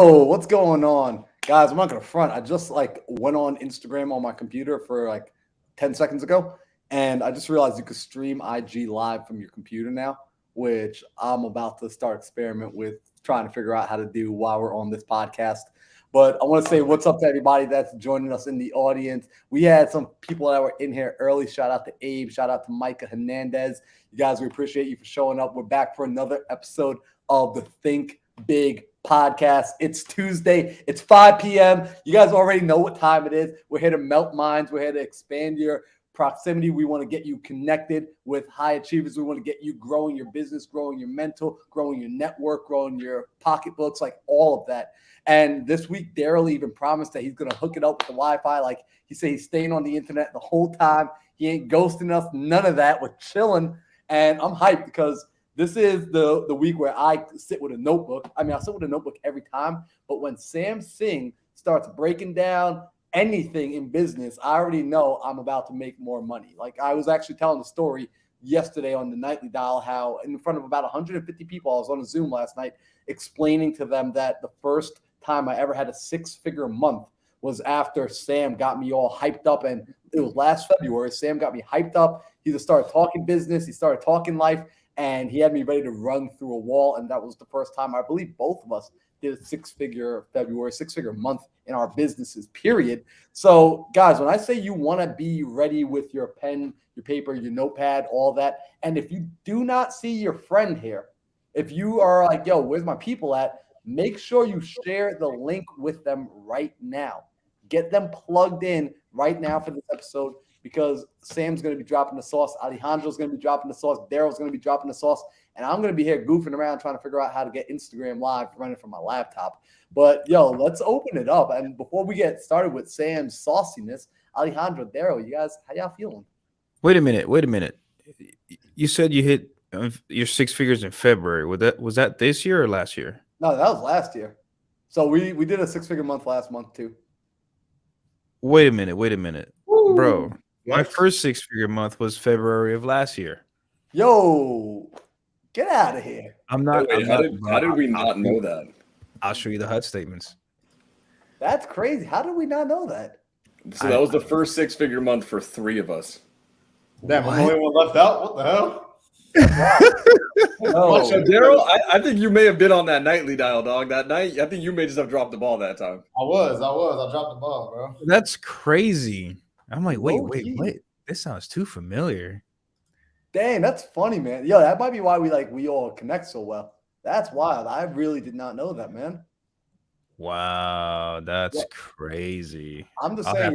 Yo, what's going on? Guys, I'm not gonna front. I just went on Instagram on my computer for 10 seconds ago, and I just realized you could stream IG live from your computer now, which I'm about to start experiment with trying to figure out how to do while we're on this podcast. But I want to say what's up to everybody that's joining us in the audience. We had some people that were in here early. Shout out to Abe. Shout out to Micah Hernandez. You guys, we appreciate you for showing up. We're back for another episode of the Think Big podcast. It's Tuesday. It's 5 p.m. You guys already know what time it is. We're here to melt minds. We're here to expand your proximity. We want to get you connected with high achievers. We want to get you growing your business, growing your mental, growing your network, growing your pocketbooks, like all of that. And this week, Daryl even promised that he's going to hook it up with the Wi-Fi. Like he said, he's staying on the internet the whole time. He ain't ghosting us. None of that. We're chilling. And I'm hyped because this is the week where I sit with a notebook. I mean, I sit with a notebook every time. But when Sam Singh starts breaking down anything in business, I already know I'm about to make more money. Like I was actually telling the story yesterday on the Nightly Dial how in front of about 150 people, I was on a Zoom last night explaining to them that the first time I ever had a six-figure month was after Sam got me all hyped up. And it was last February. Sam got me hyped up. He just started talking business. He started talking life. And he had me ready to run through a wall. And that was the first time I believe both of us did a six-figure month in our businesses, period. So, guys, when I say you want to be ready with your pen, your paper, your notepad, all that, and if you do not see your friend here, if you are like, yo, where's my people at? Make sure you share the link with them right now. Get them plugged in right now for this episode because Sam's going to be dropping the sauce. Alejandro's going to be dropping the sauce. Daryl's going to be dropping the sauce. And I'm going to be here goofing around trying to figure out how to get Instagram Live running from my laptop. But, yo, let's open it up. And before we get started with Sam's sauciness, Alejandro, Daryl, you guys, how y'all feeling? Wait a minute. You said you hit your six figures in February. Was that this year or last year? No, that was last year. So we did a six-figure month last month too. Wait a minute. Woo. Bro. My first six-figure month was February of last year. Yo, get out of here. How did we not know that? I'll show you the HUD statements. That's crazy. How did we not know that? So that was the first six-figure month for three of us. Damn, I'm the only one left out. What the hell? Oh. So Daryl, I think you may have been on that Nightly Dial, dog. That night, I think you may just have dropped the ball that time. I was. I dropped the ball, bro. That's crazy. I'm like, wait. This sounds too familiar. Dang, that's funny, man. Yo, that might be why we all connect so well. That's wild. I really did not know that, man. Wow, that's crazy. I'm just saying,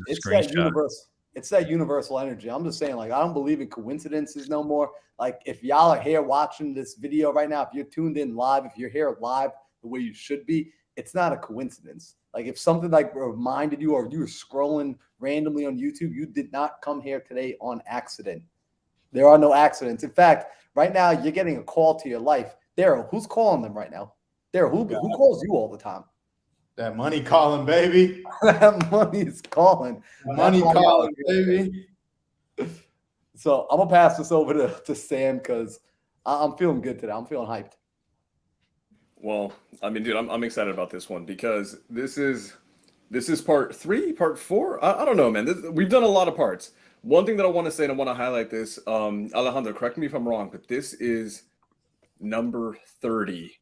it's that universe. It's that universal energy. I'm just saying, I don't believe in coincidences no more. Like, if y'all are here watching this video right now, if you're tuned in live, if you're here live the way you should be, it's not a coincidence. Like, if something reminded you or you were scrolling randomly on YouTube, you did not come here today on accident. There are no accidents. In fact, right now, you're getting a call to your life. Daryl, who's calling them right now? Daryl, who calls you all the time? That money calling, baby. That money's calling. Money calling, baby. So I'm gonna pass this over to Sam because I'm feeling good today. I'm feeling hyped. Well, I mean, dude, I'm excited about this one because this is part 3, part 4. I don't know, man. We've done a lot of parts. One thing that I want to say, and I want to highlight this, Alejandro, correct me if I'm wrong, but this is number 30.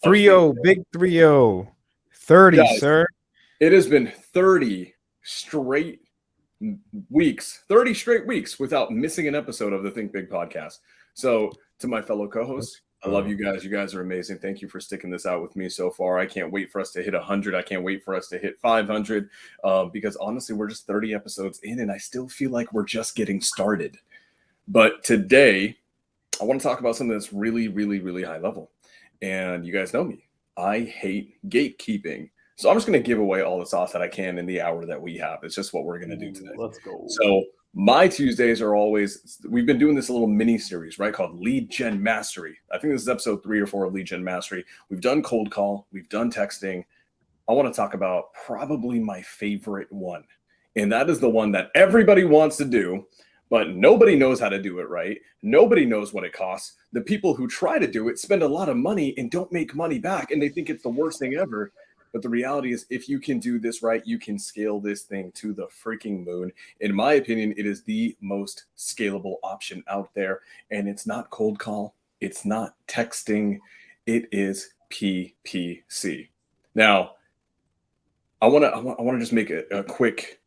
3-0, big 3-0. 30, guys, sir. It has been 30 straight weeks without missing an episode of the Think Big podcast. So to my fellow co-hosts, I love you guys. You guys are amazing. Thank you for sticking this out with me so far. I can't wait for us to hit 100. I can't wait for us to hit 500 because honestly, we're just 30 episodes in and I still feel like we're just getting started. But today, I want to talk about something that's really, really, really high level. And you guys know me. I hate gatekeeping. So I'm just going to give away all the sauce that I can in the hour that we have. It's just what we're going to do today. Let's go. So my Tuesdays are always, we've been doing this little mini series, right? Called Lead Gen Mastery. I think this is episode 3 or 4 of Lead Gen Mastery. We've done cold call. We've done texting. I want to talk about probably my favorite one. And that is the one that everybody wants to do, but nobody knows how to do it right. Nobody knows what it costs. The people who try to do it spend a lot of money and don't make money back, and they think it's the worst thing ever. But the reality is, if you can do this right, you can scale this thing to the freaking moon. In my opinion, it is the most scalable option out there. And it's not cold call, it's not texting, it is PPC. Now, I want to just make a quick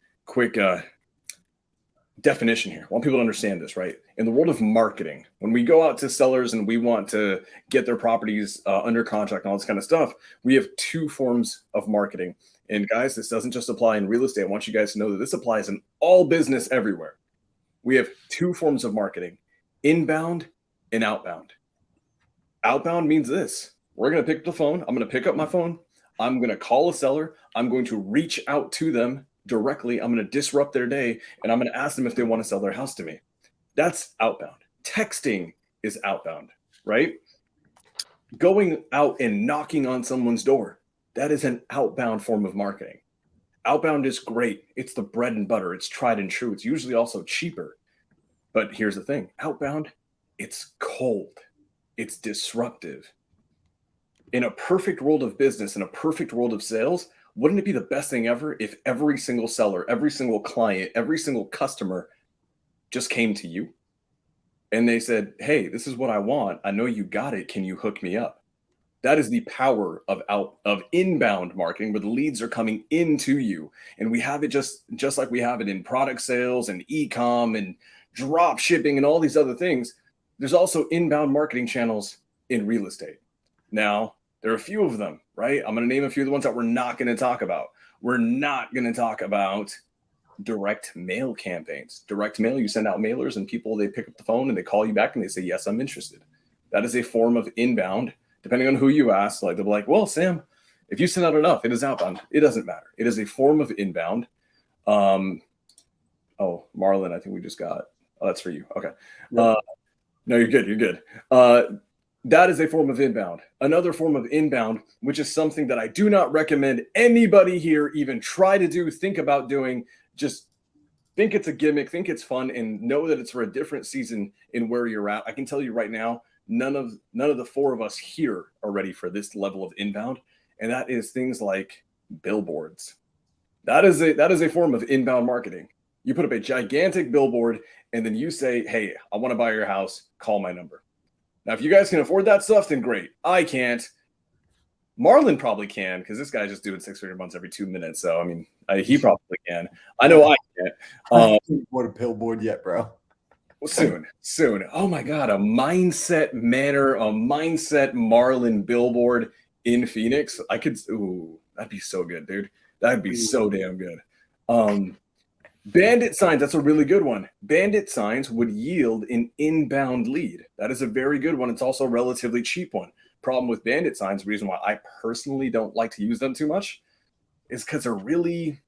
definition here. I want people to understand this, right? In the world of marketing, when we go out to sellers and we want to get their properties under contract and all this kind of stuff, we have two forms of marketing. And guys, this doesn't just apply in real estate. I want you guys to know that this applies in all business everywhere. We have two forms of marketing: inbound and outbound. Outbound means this: we're going to pick up the phone. I'm going to pick up my phone. I'm going to call a seller. I'm going to reach out to them directly. I'm going to disrupt their day, and I'm going to ask them if they want to sell their house to me. That's outbound. Texting is outbound, right? Going out and knocking on someone's door, that is an outbound form of marketing. Outbound is great. It's the bread and butter. It's tried and true. It's usually also cheaper. But here's the thing: outbound, it's cold. It's disruptive. In a perfect world of business, in a perfect world of sales, wouldn't it be the best thing ever if every single seller, every single client, every single customer just came to you and they said, "Hey, this is what I want. I know you got it. Can you hook me up?" That is the power of inbound marketing, where the leads are coming into you. And we have it just like we have it in product sales and e-com and drop shipping and all these other things. There's also inbound marketing channels in real estate. Now, there are a few of them, right? I'm going to name a few of the ones that we're not going to talk about. We're not going to talk about direct mail campaigns. Direct mail, you send out mailers and people, they pick up the phone and they call you back and they say, "Yes, I'm interested." That is a form of inbound. Depending on who you ask, like they'll be like, "Well, Sam, if you send out enough, it is outbound." It doesn't matter. It is a form of inbound. Oh, Marlon, I think we just got. Oh, that's for you. Okay. No, you're good. You're good. That is a form of inbound. Another form of inbound, which is something that I do not recommend anybody here even try to do, think about doing. Just think it's a gimmick, think it's fun, and know that it's for a different season in where you're at. I can tell you right now, none of the four of us here are ready for this level of inbound, and that is things like billboards. That is a form of inbound marketing. You put up a gigantic billboard, and then you say, "Hey, I want to buy your house. Call my number." Now, if you guys can afford that stuff, then great. I can't. Marlon probably can, because this guy's just doing 600 months every 2 minutes. So, I mean, he probably can. I know I can't. I haven't bought a billboard yet, bro. Well, soon. Oh my God, a Mindset Manor, a Mindset Marlon billboard in Phoenix. That'd be so good, dude. That'd be so damn good. Bandit signs, that's a really good one. Bandit signs would yield an inbound lead. That is a very good one. It's also a relatively cheap one. Problem with bandit signs, the reason why I personally don't like to use them too much, is because they're really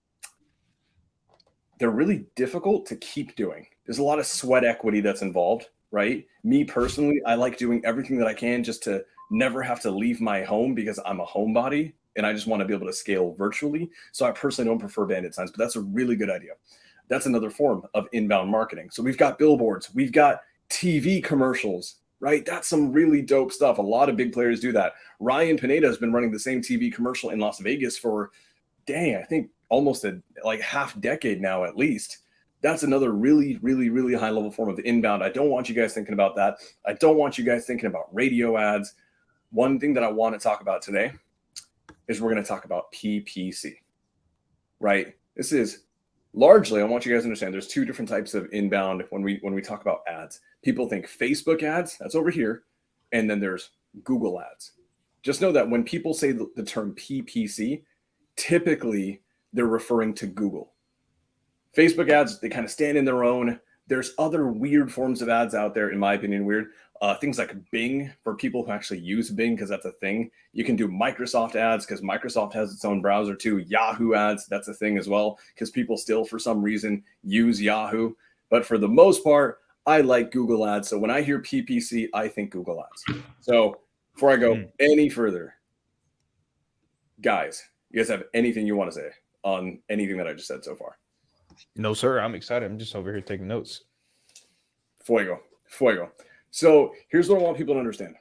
difficult to keep doing. There's a lot of sweat equity that's involved, right? Me personally, I like doing everything that I can just to never have to leave my home, because I'm a homebody and I just want to be able to scale virtually. So I personally don't prefer bandit signs, but that's a really good idea. That's another form of inbound marketing. So we've got billboards, we've got TV commercials, right? That's some really dope stuff. A lot of big players do that. Ryan Pineda has been running the same TV commercial in Las Vegas for, I think almost a half decade now, at least. That's another really, really, really high level form of inbound. I don't want you guys thinking about that. I don't want you guys thinking about radio ads. One thing that I want to talk about today is we're going to talk about PPC, right? This is largely, I want you guys to understand, there's two different types of inbound when we talk about ads. People think Facebook ads, that's over here, and then there's Google ads. Just know that when people say the term PPC, typically they're referring to Google. Facebook ads, they kind of stand in their own. There's other weird forms of ads out there, in my opinion, weird. Things like Bing, for people who actually use Bing, because that's a thing. You can do Microsoft ads because Microsoft has its own browser too. Yahoo ads, that's a thing as well, because people still, for some reason, use Yahoo. But for the most part, I like Google ads. So when I hear PPC, I think Google ads. So before I go any further, guys, you guys have anything you want to say on anything that I just said so far? No, sir. I'm excited. I'm just over here taking notes. Fuego. So here's what I want people to understand.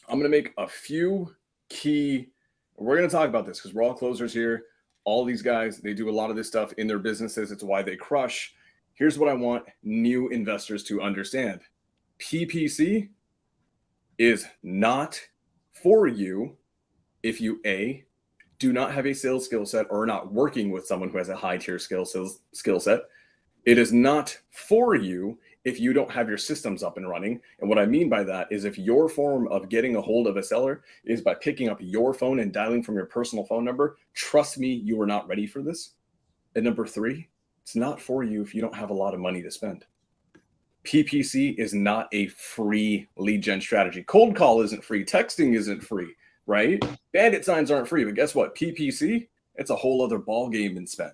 I'm going to make a few key, we're going to talk about this because we're all closers here. All these guys, they do a lot of this stuff in their businesses. It's why they crush. Here's what I want new investors to understand. PPC is not for you if you do not have a sales skill set or are not working with someone who has a high tier skill set. It is not for you if you don't have your systems up and running. And what I mean by that is if your form of getting a hold of a seller is by picking up your phone and dialing from your personal phone number, trust me, you are not ready for this. And number 3, it's not for you if you don't have a lot of money to spend. PPC is not a free lead gen strategy. Cold call isn't free. Texting isn't free, right? Bandit signs aren't free. But guess what? PPC, it's a whole other ball game in spend.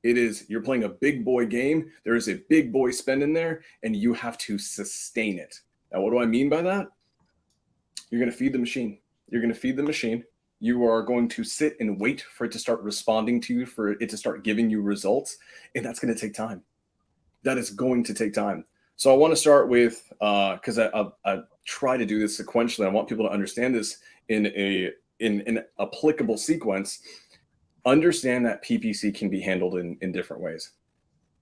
It is, you're playing a big boy game. There is a big boy spend in there, and you have to sustain it. Now, what do I mean by that? You're going to feed the machine. You're going to feed the machine. You are going to sit and wait for it to start responding to you, for it to start giving you results. And that's going to take time. That is going to take time. So I want to start with, because I try to do this sequentially. I want people to understand this in an applicable sequence. Understand that PPC can be handled in different ways.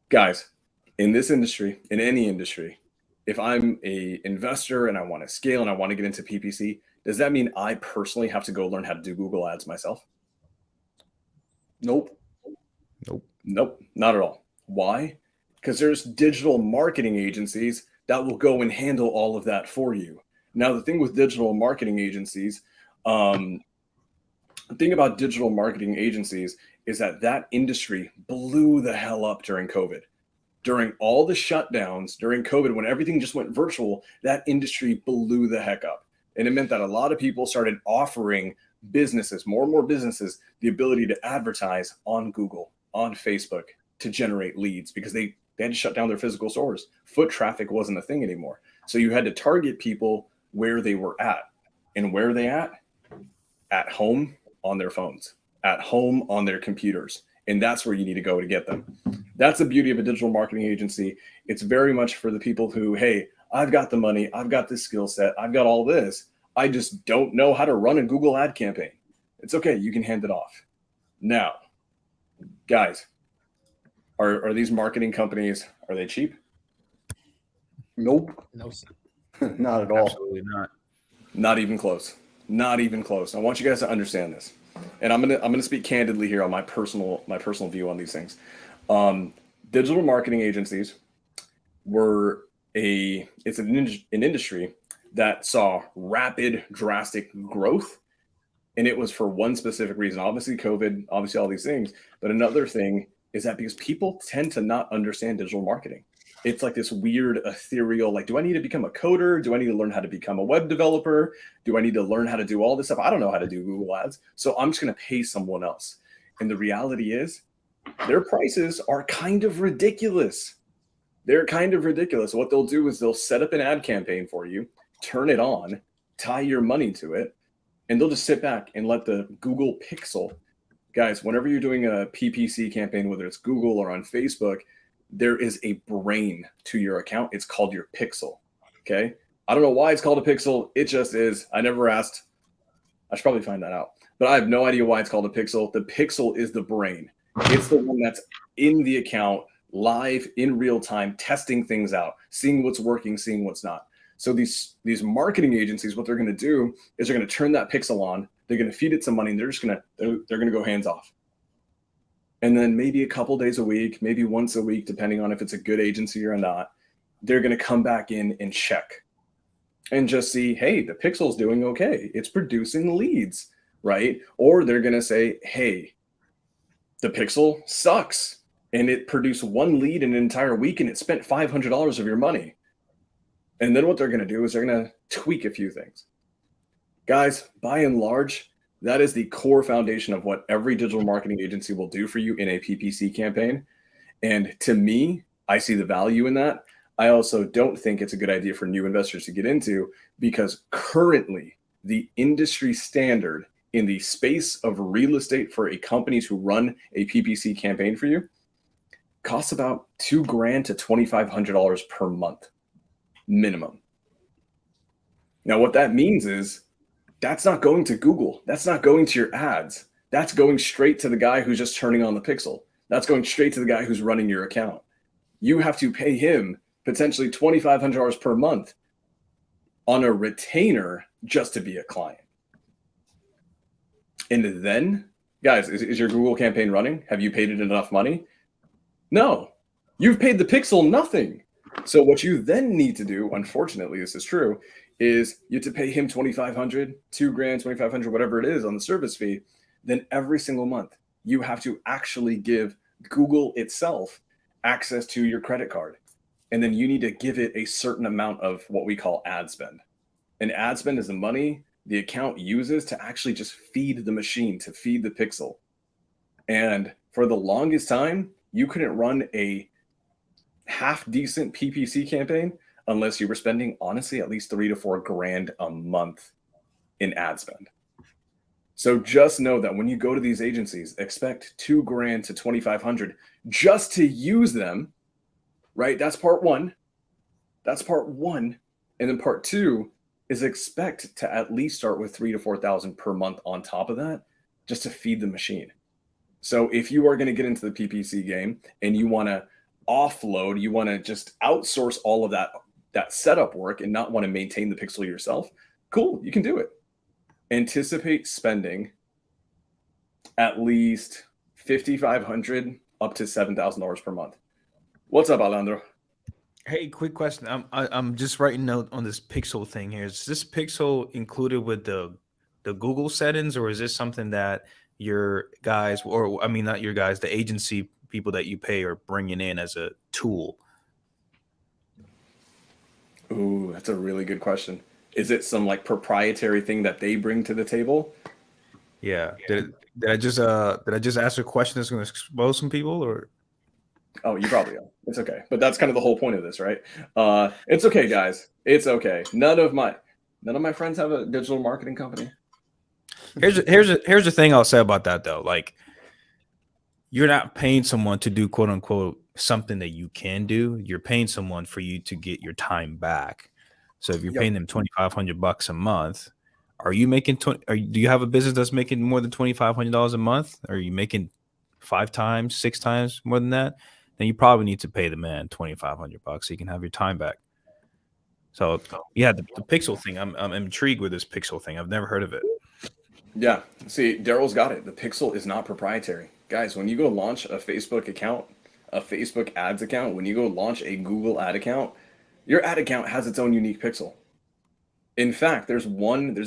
Guys, in this industry, in any industry, if I'm a investor and I want to scale and I want to get into PPC, does that mean I personally have to go learn how to do Google Ads myself? Nope. Nope, not at all. Why? Because there's digital marketing agencies that will go and handle all of that for you. Now, the thing with digital marketing agencies, the thing about digital marketing agencies is that industry blew the hell up during COVID. During all the shutdowns, during COVID, when everything just went virtual, that industry blew the heck up. And it meant that a lot of people started offering businesses, more and more businesses, the ability to advertise on Google, on Facebook, to generate leads because they had to shut down their physical stores. Foot traffic wasn't a thing anymore. So you had to target people where they were at. And where are they at? At home on their phones, at home on their computers. And that's where you need to go to get them. That's the beauty of a digital marketing agency. It's very much for the people who, hey, I've got the money, I've got this skill set, I've got all this. I just don't know how to run a Google ad campaign. It's okay, you can hand it off. Now, guys, are these marketing companies, are they cheap? Nope. No, sir. Not at all. Absolutely not. Not even close. Not even close. I want you guys to understand this. And I'm gonna speak candidly here on my personal view on these things. Digital marketing agencies were it's an industry that saw rapid, drastic growth, and it was for one specific reason. Obviously, COVID, obviously all these things, but another thing is that because people tend to not understand digital marketing. It's like this weird ethereal, like, do I need to become a coder? Do I need to learn how to become a web developer? Do I need to learn how to do all this stuff? I don't know how to do Google Ads. So I'm just going to pay someone else. And the reality is their prices are kind of ridiculous. They're kind of ridiculous. What they'll do is they'll set up an ad campaign for you, turn it on, tie your money to it, and they'll just sit back and let the Google Pixel. Guys, whenever you're doing a PPC campaign, whether it's Google or on Facebook, there is a brain to your account. It's called your pixel. Okay. I don't know why it's called a pixel. It just is. I never asked. I should probably find that out, but I have no idea why it's called a pixel. The pixel is the brain. It's the one that's in the account, live in real time, testing things out, seeing what's working, seeing what's not. So these marketing agencies, what they're going to do is they're going to turn that pixel on. They're going to feed it some money, and they're going to go hands off. And then maybe a couple days a week, maybe once a week, depending on if it's a good agency or not, they're going to come back in and check and just see, hey, the pixel's doing okay. It's producing leads, right? Or they're going to say, hey, the pixel sucks and it produced one lead in an entire week and it spent $500 of your money. And then what they're going to do is they're going to tweak a few things. Guys, by and large, that is the core foundation of what every digital marketing agency will do for you in a PPC campaign. And to me, I see the value in that. I also don't think it's a good idea for new investors to get into because currently the industry standard in the space of real estate for companies who run a PPC campaign for you costs about $2,000 to $2,500 per month minimum. Now, what that means is that's not going to Google. That's not going to your ads. That's going straight to the guy who's just turning on the pixel. That's going straight to the guy who's running your account. You have to pay him potentially $2,500 per month on a retainer just to be a client. And then, guys, is your Google campaign running? Have you paid it enough money? No. You've paid the pixel nothing. So what you then need to do, unfortunately, this is true, is you have to pay him $2,500, $2,000, $2,500, whatever it is on the service fee. Then every single month, you have to actually give Google itself access to your credit card. And then you need to give it a certain amount of what we call ad spend. And ad spend is the money the account uses to actually just feed the machine, to feed the pixel. And for the longest time, you couldn't run a half decent PPC campaign unless you were spending, honestly, at least $3,000 to $4,000 a month in ad spend. So just know that when you go to these agencies, expect $2,000 to $2,500 just to use them, right? That's part one. That's part one. And then part two is expect to at least start with $3,000 to $4,000 per month on top of that, just to feed the machine. So if you are going to get into the PPC game and you want to offload, you want to just outsource all of that setup work and not want to maintain the pixel yourself, cool, you can do it. Anticipate spending at least $5,500 up to $7,000 per month. What's up, Alejandro? Hey, quick question. I'm just writing note on this pixel thing here. Is this pixel included with the Google settings, or is this something that your guys, or I mean not your guys, the agency people that you pay are bringing in as a tool? Ooh, that's a really good question. Is it some like proprietary thing that they bring to the table? Yeah. Did I just ask a question that's going to expose some people, or? Oh, you probably are. It's okay. But that's kind of the whole point of this, right? It's okay, guys. It's okay. None of my friends have a digital marketing company. Here's the thing I'll say about that though. Like, you're not paying someone to do quote unquote something that you can do. You're paying someone for you to get your time back. So if you're paying them $2,500 a month, are you making do you have a business that's making more than $2,500 a month? Are you making 5 times, 6 times more than that? Then you probably need to pay the man $2,500 so you can have your time back. So yeah, the pixel thing. I'm intrigued with this pixel thing. I've never heard of it. Yeah. See, Daryl's got it. The pixel is not proprietary. Guys, when you go launch a Facebook account, a Facebook ads account, when you go launch a Google ad account, your ad account has its own unique pixel. In fact, there's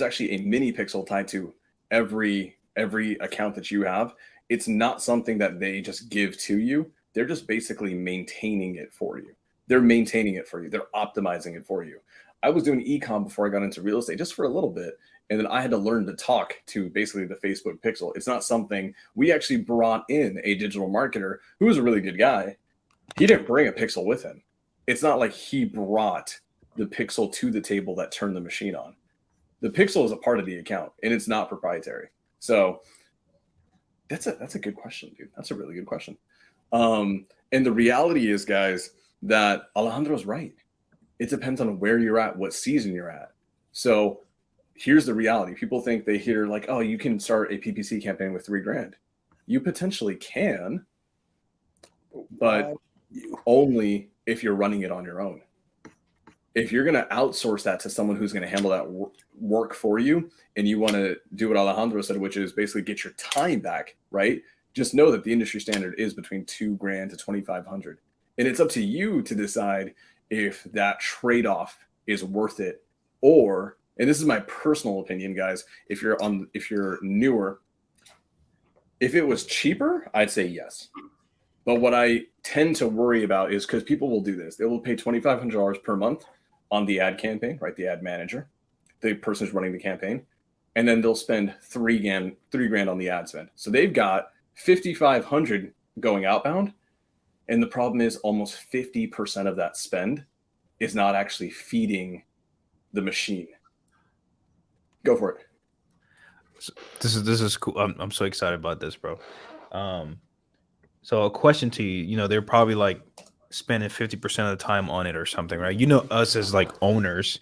actually a mini pixel tied to every account that you have. It's not something that they just give to you. They're just basically maintaining it for you. They're maintaining it for you. They're optimizing it for you. I was doing e-com before I got into real estate just for a little bit. And then I had to learn to talk to basically the Facebook pixel. It's not something we actually brought in a digital marketer who was a really good guy. He didn't bring a pixel with him. It's not like he brought the pixel to the table that turned the machine on. The pixel is a part of the account and it's not proprietary. So that's a good question, dude. That's a really good question. And the reality is, guys, that Alejandro's right. It depends on where you're at, what season you're at. So here's the reality. People think they hear like, oh, you can start a PPC campaign with $3,000. You potentially can, but only if you're running it on your own. If you're going to outsource that to someone who's going to handle that work for you, and you want to do what Alejandro said, which is basically get your time back, right? Just know that the industry standard is between $2,000 to $2,500. And it's up to you to decide if that trade-off is worth it, or, and this is my personal opinion, guys, if you're newer, if it was cheaper, I'd say yes. But what I tend to worry about is because people will do this. They will pay $2,500 per month on the ad campaign, right? The ad manager, the person who's running the campaign, and then they'll spend $3,000 on the ad spend. So they've got $5,500 going outbound. And the problem is almost 50% of that spend is not actually feeding the machine. Go for it. This is cool. I'm so excited about this, bro. So a question to you, they're probably like spending 50% of the time on it or something, right? Us as like owners,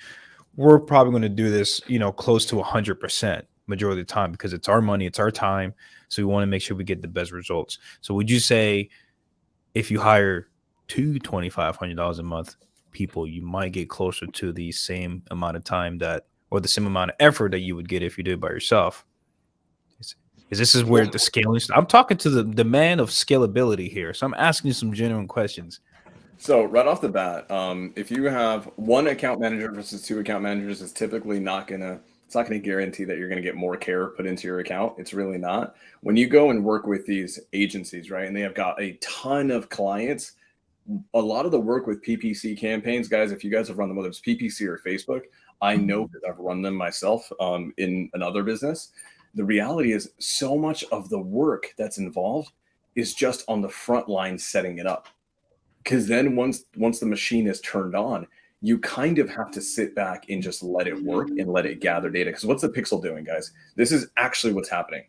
we're probably going to do this, close to 100% majority of the time because it's our money, it's our time. So we want to make sure we get the best results. So would you say if you hire two $2,500 a month people, you might get closer to the same amount of time or the same amount of effort that you would get if you did it by yourself? Is this is where the scaling? I'm talking to the man of scalability here, so I'm asking you some genuine questions. So right off the bat, if you have one account manager versus two account managers, it's typically not gonna guarantee that you're gonna get more care put into your account. It's really not. When you go and work with these agencies, right, and they have got a ton of clients, a lot of the work with PPC campaigns, guys, if you guys have run them, whether it's PPC or Facebook, I know because I've run them myself in another business. The reality is so much of the work that's involved is just on the front line setting it up. Because then once the machine is turned on, you kind of have to sit back and just let it work and let it gather data. Because what's the pixel doing, guys? This is actually what's happening.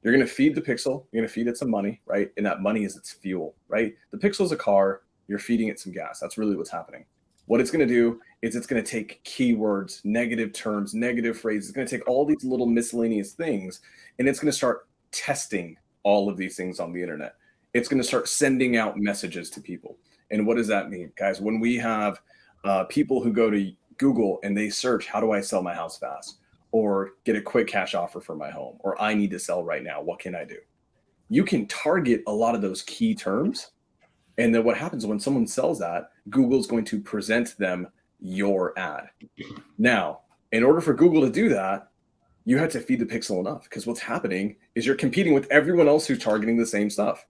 You're going to feed the pixel. You're going to feed it some money, right? And that money is its fuel, right? The pixel's a car. You're feeding it some gas. That's really what's happening. What it's going to do is it's going to take keywords, negative terms, negative phrases. It's going to take all these little miscellaneous things, and it's going to start testing all of these things on the internet. It's going to start sending out messages to people. And what does that mean, guys? When we have people who go to Google and they search, how do I sell my house fast? Or get a quick cash offer for my home? Or I need to sell right now. What can I do? You can target a lot of those key terms. And then what happens when someone sells that, Google's going to present them your ad. Now, in order for Google to do that, you have to feed the pixel enough, because what's happening is you're competing with everyone else who's targeting the same stuff.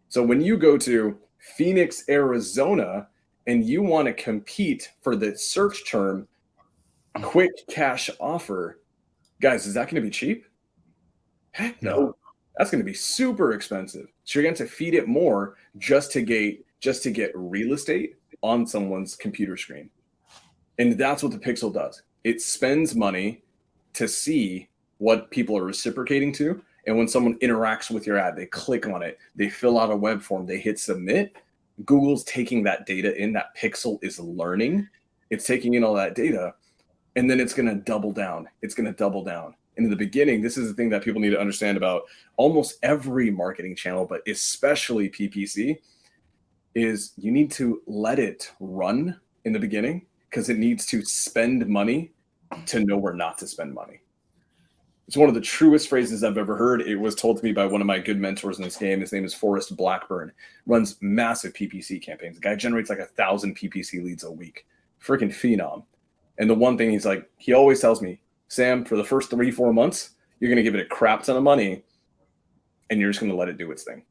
So when you go to Phoenix, Arizona, and you want to compete for the search term quick cash offer, guys, is that going to be cheap? Heck no. That's going to be super expensive. So you're going to have to feed it more just to get real estate on someone's computer screen. And that's what the pixel does. It spends money to see what people are reciprocating to. And when someone interacts with your ad, they click on it, they fill out a web form, they hit submit. Google's taking that data in, that pixel is learning. It's taking in all that data, and then it's going to double down. It's going to double down. And in the beginning, this is the thing that people need to understand about almost every marketing channel, but especially PPC, is you need to let it run in the beginning, because it needs to spend money to know where not to spend money. It's one of the truest phrases I've ever heard. It was told to me by one of my good mentors in this game. His name is Forrest Blackburn. Runs massive PPC campaigns. The guy generates like 1,000 PPC leads a week. Freaking phenom. And the one thing he always tells me, Sam, for the first 3-4 months, you're going to give it a crap ton of money, and you're just going to let it do its thing.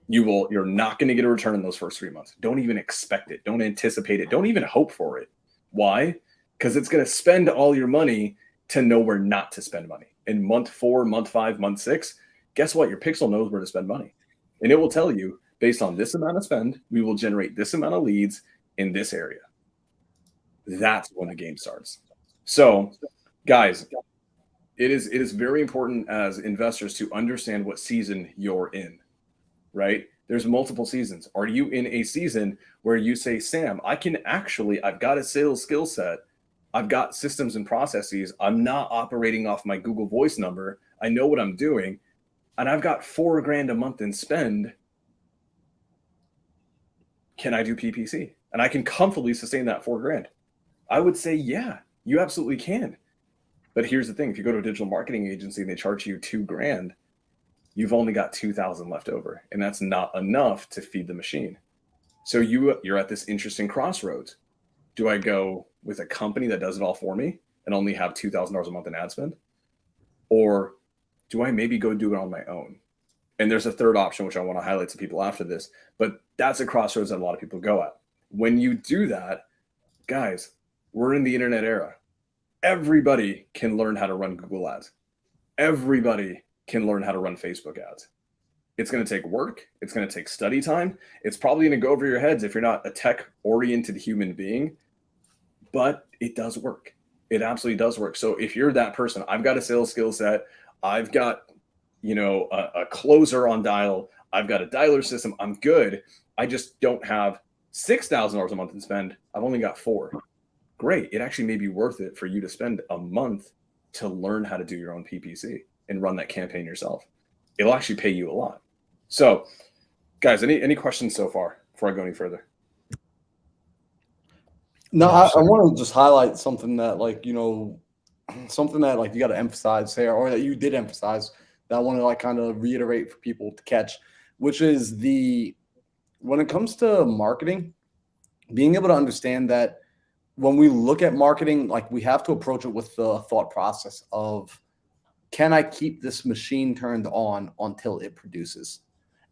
You're not going to get a return in those first 3 months. Don't even expect it. Don't anticipate it. Don't even hope for it. Why? Because it's going to spend all your money to know where not to spend money. In month 4, month 5, month 6, guess what? Your pixel knows where to spend money. And it will tell you, based on this amount of spend, we will generate this amount of leads in this area. That's when the game starts. So, guys, it is very important as investors to understand what season you're in, right? There's multiple seasons. Are you in a season where you say, Sam, I've got a sales skill set. I've got systems and processes. I'm not operating off my Google Voice number. I know what I'm doing. And I've got $4,000 a month in spend. Can I do PPC? And I can comfortably sustain that $4,000. I would say, yeah, you absolutely can. But here's the thing. If you go to a digital marketing agency and they charge you $2,000, you've only got 2,000 left over. And that's not enough to feed the machine. So you're at this interesting crossroads. Do I go with a company that does it all for me and only have $2,000 a month in ad spend? Or do I maybe go do it on my own? And there's a third option, which I want to highlight to people after this, but that's a crossroads that a lot of people go at. When you do that, guys, we're in the internet era. Everybody can learn how to run Google ads. Everybody can learn how to run Facebook ads. It's going to take work. It's going to take study time. It's probably going to go over your heads if you're not a tech-oriented human being, but it does work. It absolutely does work. So if you're that person, I've got a sales skill set. I've got, a closer on dial. I've got a dialer system. I'm good. I just don't have $6,000 a month in spend. I've only got $4,000. great. It actually may be worth it for you to spend a month to learn how to do your own PPC and run that campaign yourself. It'll actually pay you a lot. So, guys, any questions so far before I go any further? No, I want to just highlight something that, like, you know, something that, like, you got to emphasize here, or that you did emphasize, that I want to, like, kind of reiterate for people to catch, which is when it comes to marketing, being able to understand that when we look at marketing, like, we have to approach it with the thought process of, can I keep this machine turned on until it produces?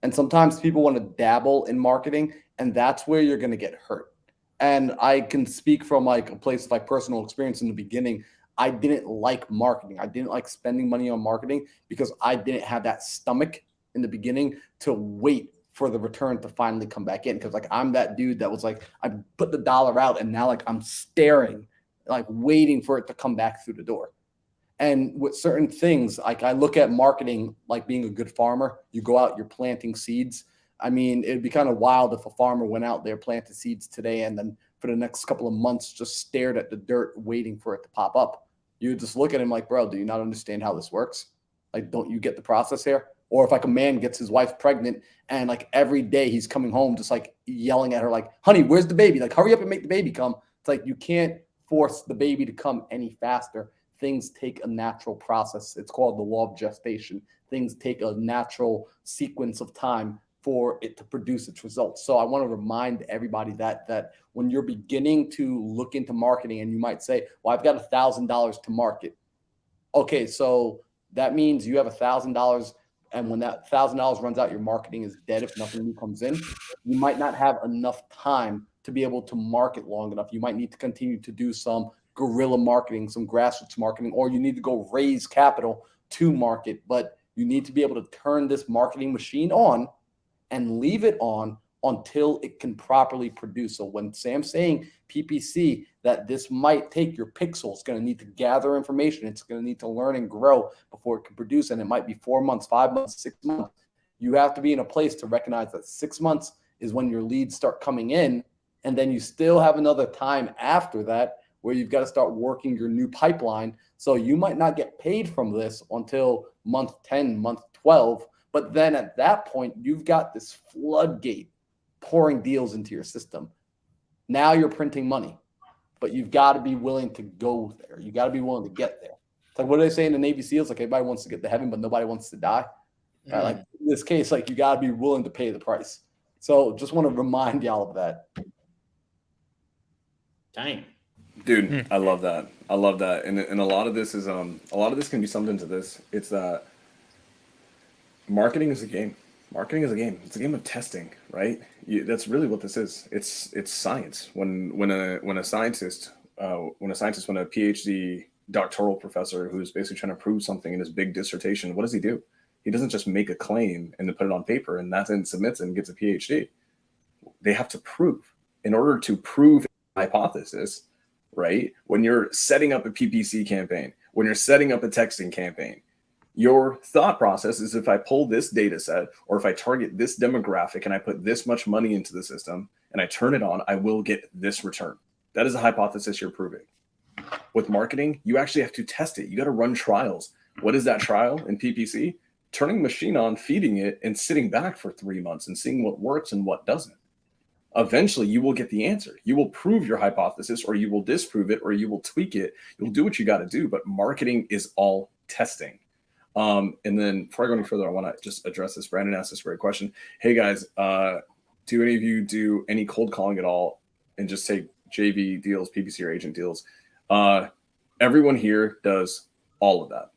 And sometimes people want to dabble in marketing, and that's where you're going to get hurt. And I can speak from, like, a place of, like, personal experience. In the beginning, I didn't like marketing. I didn't like spending money on marketing because I didn't have that stomach in the beginning to wait for the return to finally come back in. Because, like, I'm that dude that was like, I put the dollar out and now, like, I'm staring, like, waiting for it to come back through the door. And with certain things, like, I look at marketing like being a good farmer. You go out, you're planting seeds. I mean, it'd be kind of wild if a farmer went out there, planted seeds today, and then for the next couple of months just stared at the dirt waiting for it to pop up. You would just look at him like, bro, do you not understand how this works? Like, don't you get the process here? Or if, like, a man gets his wife pregnant and, like, every day he's coming home just, like, yelling at her like, honey, where's the baby? Like, hurry up and make the baby come. It's like, you can't force the baby to come any faster. Things take a natural process. It's called the law of gestation. Things take a natural sequence of time for it to produce its results. So I want to remind everybody that when you're beginning to look into marketing, and you might say, well, I've got $1,000 to market. Okay, so that means you have $1,000, and when that $1,000 runs out, your marketing is dead if nothing new comes in. You might not have enough time to be able to market long enough. You might need to continue to do some guerrilla marketing, some grassroots marketing, or you need to go raise capital to market. But you need to be able to turn this marketing machine on and leave it on until it can properly produce. So when Sam's saying PPC, that this might take, your pixel, it's going to need to gather information. It's going to need to learn and grow before it can produce. And it might be 4 months, 5 months, 6 months. You have to be in a place to recognize that 6 months is when your leads start coming in. And then you still have another time after that where you've got to start working your new pipeline. So you might not get paid from this until month 10, month 12. But then at that point, you've got this floodgate pouring deals into your system. Now you're printing money, but you've got to be willing to go there. You got to be willing to get there. It's like, what do they say in the Navy SEALs? Like, everybody wants to get to heaven, but nobody wants to die. Right? Like, in this case, like, you got to be willing to pay the price. So just want to remind y'all of that. Dang. Dude, I love that. I love that. And a lot of this is a lot of this can be summed into this. It's that marketing is a game. Marketing is a game. It's a game of testing, right? That's really what this is. It's science. When a scientist, when a PhD doctoral professor who's basically trying to prove something in his big dissertation, what does he do? He doesn't just make a claim and then put it on paper and then submits it and gets a PhD. They have to prove. In order to prove a hypothesis, right? When you're setting up a PPC campaign, when you're setting up a texting campaign, your thought process is, if I pull this data set, or if I target this demographic and I put this much money into the system and I turn it on, I will get this return. That is a hypothesis you're proving. With marketing, you actually have to test it. You got to run trials. What is that trial in PPC? Turning the machine on, feeding it, and sitting back for 3 months and seeing what works and what doesn't. Eventually, you will get the answer. You will prove your hypothesis, or you will disprove it, or you will tweak it. You'll do what you got to do, but marketing is all testing. And then before I go any further, I want to just address this. Brandon asked this great question. Hey guys, do any of you do any cold calling at all and just take JV deals, PPC or agent deals? Everyone here does all of that.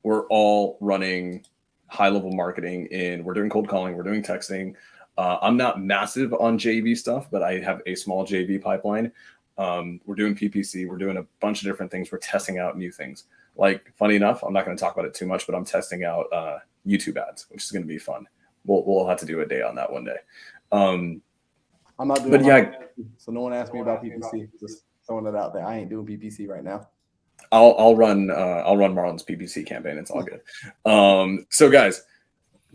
We're all running high level marketing, and we're doing cold calling, we're doing texting. I'm not massive on JV stuff, but I have a small JV pipeline. We're doing PPC, we're doing a bunch of different things. We're testing out new things. Like, funny enough, I'm not going to talk about it too much, but I'm testing out YouTube ads, which is going to be fun. We'll have to do a day on that one day. I'm not doing so no one asked me about PPC. Just throwing it out there. I ain't doing PPC right now. I'll run Marlon's PPC campaign. It's all good. So guys,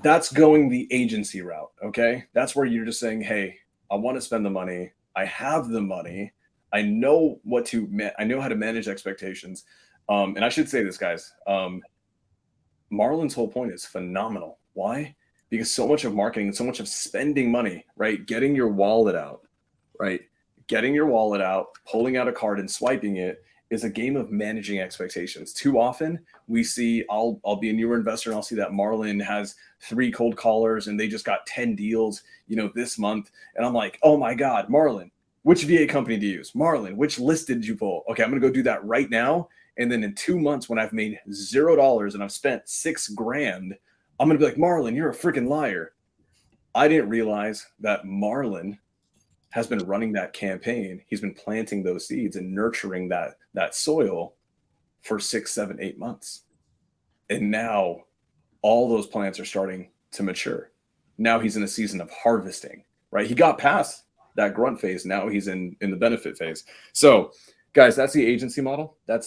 that's going the agency route. Okay. That's where you're just saying, hey, I want to spend the money. I have the money. I know I know how to manage expectations. And I should say this, guys. Marlon's whole point is phenomenal. Why? Because so much of marketing and so much of spending money, right? Getting your wallet out, right? Getting your wallet out, pulling out a card and swiping it is a game of managing expectations. Too often we see, I'll be a newer investor and I'll see that Marlon has 3 cold callers and they just got 10 deals, this month. And I'm like, oh my God, Marlon, which VA company do you use? Marlon, which list did you pull? Okay, I'm going to go do that right now. And then in 2 months, when I've made $0 and I've spent $6,000, I'm going to be like, Marlon, you're a freaking liar. I didn't realize that Marlon has been running that campaign. He's been planting those seeds and nurturing that soil for 6, 7, 8 months. And now all those plants are starting to mature. Now he's in a season of harvesting, right? He got past that grunt phase. Now he's in the benefit phase. So guys, that's the agency model. That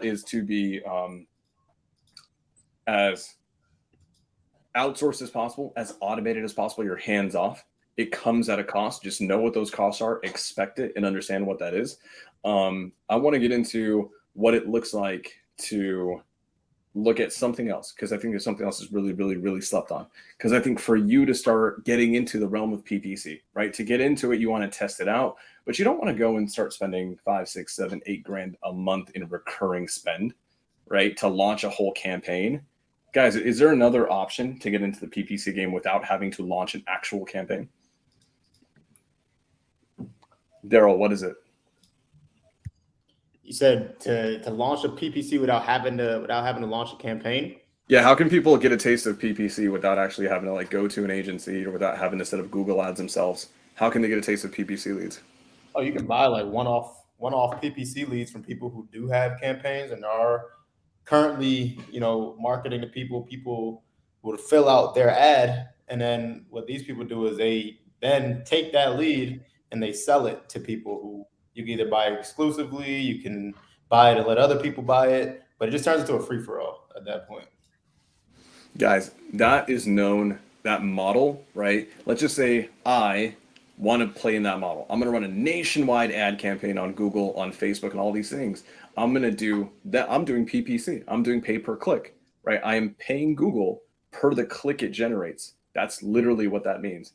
is to be as outsourced as possible, as automated as possible. You're hands off. It comes at a cost. Just know what those costs are, expect it, and understand what that is. I want to get into what it looks like to look at something else, because I think there's something else that's really, really, really slept on. Because I think for you to start getting into the realm of PPC, right? To get into it, you want to test it out, but you don't want to go and start spending 5, 6, 7, 8 grand a month in recurring spend, right? To launch a whole campaign. Guys, is there another option to get into the PPC game without having to launch an actual campaign? Daryl, what is it? You said to launch a PPC without having to launch a campaign. Yeah, how can people get a taste of PPC without actually having to go to an agency or without having to set up Google ads themselves? How can they get a taste of PPC leads? Oh, you can buy one-off PPC leads from people who do have campaigns and are currently, marketing to people will fill out their ad. And then what these people do is they then take that lead and they sell it to people who you can either buy it exclusively, you can buy it and let other people buy it, but it just turns into a free-for-all at that point. Guys, that is known, that model, right? Let's just say I want to play in that model. I'm going to run a nationwide ad campaign on Google, on Facebook, and all these things. I'm going to do that. I'm doing PPC. I'm doing pay per click, right? I am paying Google per the click it generates. That's literally what that means.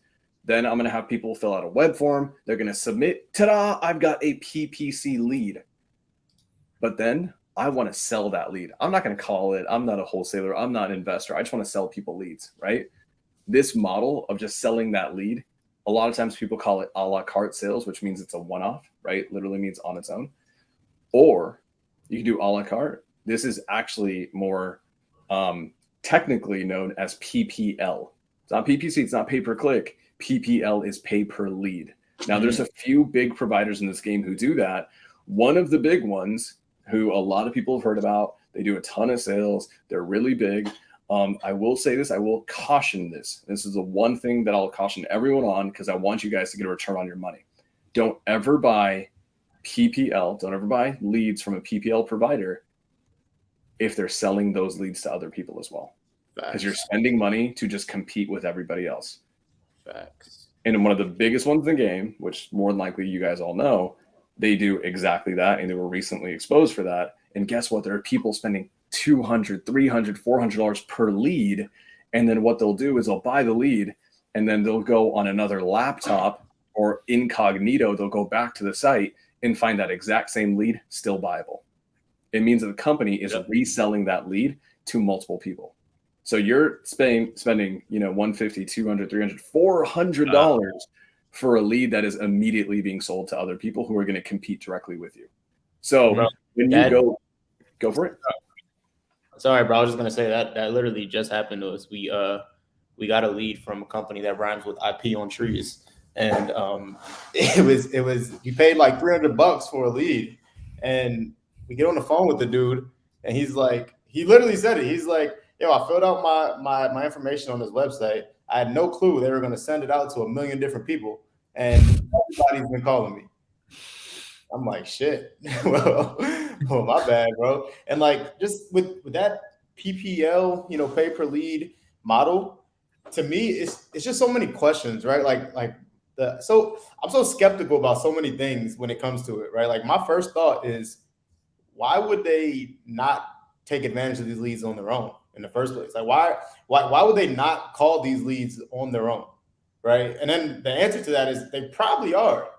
Then I'm going to have people fill out a web form. They're going to submit. Ta-da! I've got a PPC lead. But then I want to sell that lead. I'm not going to call it. I'm not a wholesaler. I'm not an investor. I just want to sell people leads, right? This model of just selling that lead, a lot of times people call it a la carte sales, which means it's a one-off, right? Literally means on its own. Or you can do a la carte. This is actually more technically known as PPL. It's not PPC. It's not pay per click. PPL is pay per lead. Now, there's a few big providers in this game who do that. One of the big ones who a lot of people have heard about, they do a ton of sales. They're really big. I will say this. I will caution this. This is the one thing that I'll caution everyone on because I want you guys to get a return on your money. Don't ever buy PPL. Don't ever buy leads from a PPL provider if they're selling those leads to other people as well. Because you're spending money to just compete with everybody else. Facts. And one of the biggest ones in the game, which more than likely you guys all know, they do exactly that. And they were recently exposed for that. And guess what? There are people spending $200, $300, $400 per lead. And then what they'll do is they'll buy the lead and then they'll go on another laptop or incognito. They'll go back to the site and find that exact same lead still viable. It means that the company is reselling that lead to multiple people. So you're spending, $150, $200, $300, $400 for a lead that is immediately being sold to other people who are going to compete directly with you. So when you go for it. Sorry, bro. I was just gonna say that literally just happened to us. We got a lead from a company that rhymes with IP on trees, and it was we paid like $300 for a lead, and we get on the phone with the dude, and he's like, he literally said it. He's like, yo, I filled out my information on this website. I had no clue they were gonna send it out to 1 million different people, and everybody's been calling me. I'm like, shit. well, my bad, bro. And like, just with that PPL, pay per lead model, to me, it's just so many questions, right? Like So I'm so skeptical about so many things when it comes to it, right? Like my first thought is, why would they not take advantage of these leads on their own in the first place? Like why would they not call these leads on their own, right? And then the answer to that is they probably are.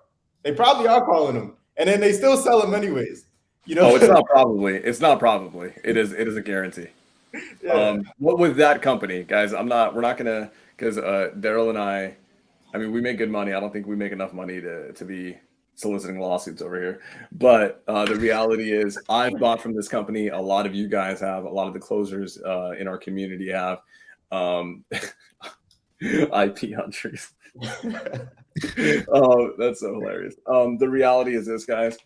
They probably are calling them, and then they still sell them anyways. You know, Oh, it's not probably. It's not probably. It is. It is a guarantee. Yeah. What with that company, guys? We're not gonna, because Daryl and I mean, we make good money. I don't think we make enough money to be soliciting lawsuits over here. But the reality is, I've bought from this company. A lot of you guys have. A lot of the closers in our community have. IP on trees. Oh, that's so hilarious. The reality is this, guys.